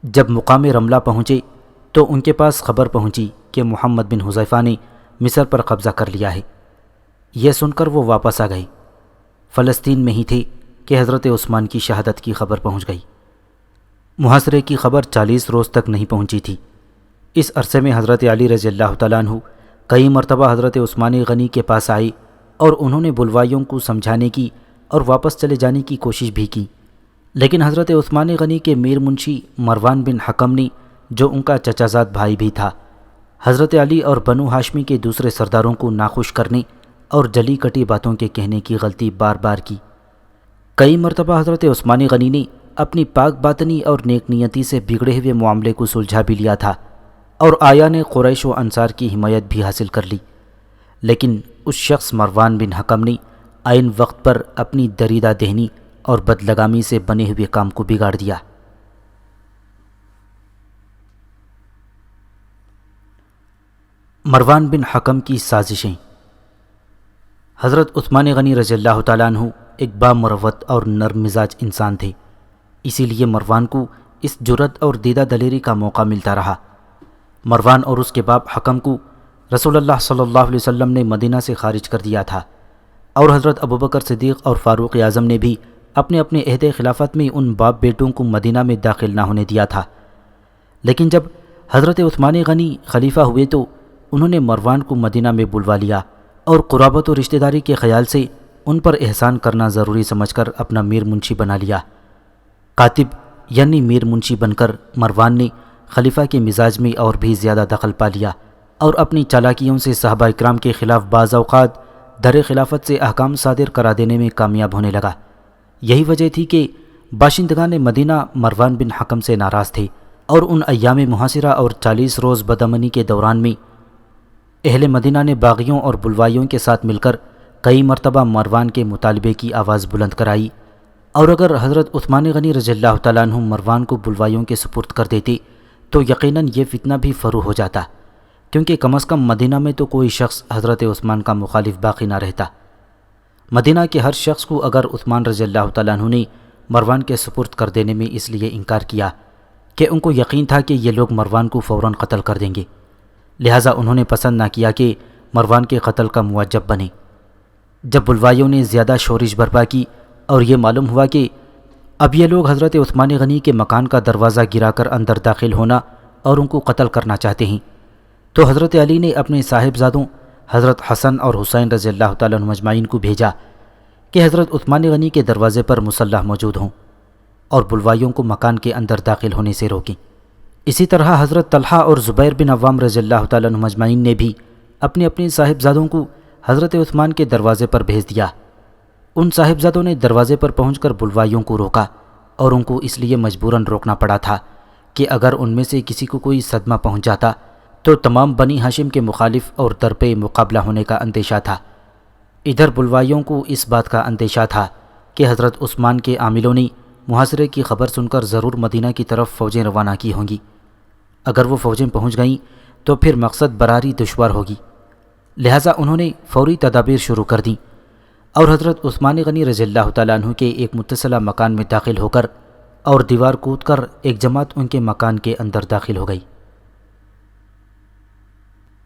جب مقام رملہ پہنچے تو ان کے پاس خبر پہنچی کہ محمد بن حذیفہ نے مصر پر قبضہ کر لیا ہے۔ یہ سن کر وہ واپس آ گئے۔ فلسطین میں ہی تھے کہ حضرت عثمان کی شہادت کی خبر پہنچ گئی۔ محاصرے کی خبر 40 روز تک نہیں پہنچی تھی۔ اس عرصے میں حضرت علی رضی اللہ تعالیٰ عنہ کئی مرتبہ حضرت عثمان غنی کے پاس آئے اور انہوں نے بلوائیوں کو سمجھانے کی اور واپس چلے جانے کی کوشش بھی کی، لیکن حضرت عثمان غنی کے میر منشی مروان بن حکم نے، جو ان کا چچا زاد بھائی بھی تھا، حضرت علی اور بنو ہاشمی کے دوسرے سرداروں کو ناخوش کرنے اور جلی کٹی باتوں کے کہنے کی غلطی بار بار کی کئی مرتبہ حضرت عثمان غنی نے اپنی پاک باطنی اور نیک نیتی سے بگڑے ہوئے معاملے کو سلجھا بھی لیا تھا اور آیان قریش و انصار کی حمایت بھی حاصل کر لی، لیکن اس شخص مروان بن حکم نے عین وقت پر اپنی دریدہ دہنی اور بدلگامی سے بنے ہوئے کام کو بگاڑ دیا۔ مروان بن حکم کی سازشیں۔ حضرت عثمان غنی رضی اللہ تعالیٰ عنہ ایک بامروت اور نرم مزاج انسان تھے، اسی لیے مروان کو اس جرأت اور دیدہ دلیری کا موقع ملتا رہا۔ مروان اور اس کے باپ حکم کو رسول اللہ صلی اللہ علیہ وسلم نے مدینہ سے خارج کر دیا تھا، اور حضرت ابوبکر صدیق اور فاروق اعظم نے بھی اپنے اپنے عہد خلافت میں ان باپ بیٹوں کو مدینہ میں داخل نہ ہونے دیا تھا۔ لیکن جب حضرت عثمان غنی خلیفہ ہوئے تو انہوں نے مروان کو مدینہ میں بلوا لیا اور قرابت و رشتہ داری کے خیال سے ان پر احسان کرنا ضروری سمجھ کر اپنا میر منشی بنا لیا۔ کاتب یعنی میر منشی بن کر مروان نے خلیفہ کے مزاج میں اور بھی زیادہ دخل پا لیا اور اپنی چالاکیوں سے صحابہ اکرام کے خلاف بعض اوقات در خلافت سے احکام صادر کرا دینے میں کامیاب ہونے لگا۔ یہی وجہ تھی کہ باشندگان مدینہ مروان بن حکم سے ناراض تھے، اور ان ایام محاصرہ اور 40 روز بدامنی کے دوران میں اہل مدینہ نے باغیوں اور بلوائیوں کے ساتھ مل کر کئی مرتبہ مروان کے مطالبے کی آواز بلند کرائی، اور اگر حضرت عثمان غنی رضی اللہ تعالیٰ عنہ مروان کو بلوائیوں کے سپرد کر دیتے تو یقیناً یہ فتنہ بھی فرو ہو جاتا، کیونکہ کم از کم مدینہ میں تو کوئی شخص حضرت عثمان کا مخالف باقی نہ رہتا۔ مدینہ کے ہر شخص کو اگر عثمان رضی اللہ تعالیٰ عنہ نے مروان کے سپرد کر دینے میں اس لیے انکار کیا کہ ان کو یقین تھا کہ یہ لوگ مروان کو فوراً قتل کر دیں گے، لہٰذا انہوں نے پسند نہ کیا کہ مروان کے قتل کا موجب بنے۔ جب بلوائیوں نے زیادہ شورش برپا کی اور یہ معلوم ہوا کہ اب یہ لوگ حضرت عثمان غنی کے مکان کا دروازہ گرا کر اندر داخل ہونا اور ان کو قتل کرنا چاہتے ہیں، تو حضرت علی نے اپنے صاحبزادوں حضرت حسن اور حسین رضی اللہ تعالیٰ عنہ اجمعین کو بھیجا کہ حضرت عثمان غنی کے دروازے پر مسلح موجود ہوں اور بلوائیوں کو مکان کے اندر داخل ہونے سے روکیں۔ اسی طرح حضرت طلحہ اور زبیر بن عوام رضی اللہ تعالیٰ عنہ اجمعین نے بھی اپنے اپنے صاحبزادوں کو حضرت عثمان کے دروازے پر بھیج دیا۔ ان صاحبزادوں نے دروازے پر پہنچ کر بلوائیوں کو روکا، اور ان کو اس لیے مجبوراً روکنا پڑا تھا کہ اگر ان میں سے کسی کو کوئی صدمہ پہنچ جاتا تو تمام بنی ہاشم کے مخالف اور درپے مقابلہ ہونے کا اندیشہ تھا۔ ادھر بلوائیوں کو اس بات کا اندیشہ تھا کہ حضرت عثمان کے عاملوں نے محاصرے کی خبر سن کر ضرور مدینہ کی طرف فوجیں روانہ کی ہوں گی۔ اگر وہ فوجیں پہنچ گئیں تو پھر مقصد براری دشوار ہوگی، لہٰذا انہوں نے فوری تدابیر شروع کر دیں اور حضرت عثمان غنی رضی اللہ تعالیٰ عنہ کے ایک متصلہ مکان میں داخل ہو کر اور دیوار کود کر ایک جماعت ان کے مکان کے اندر داخل ہو گئی۔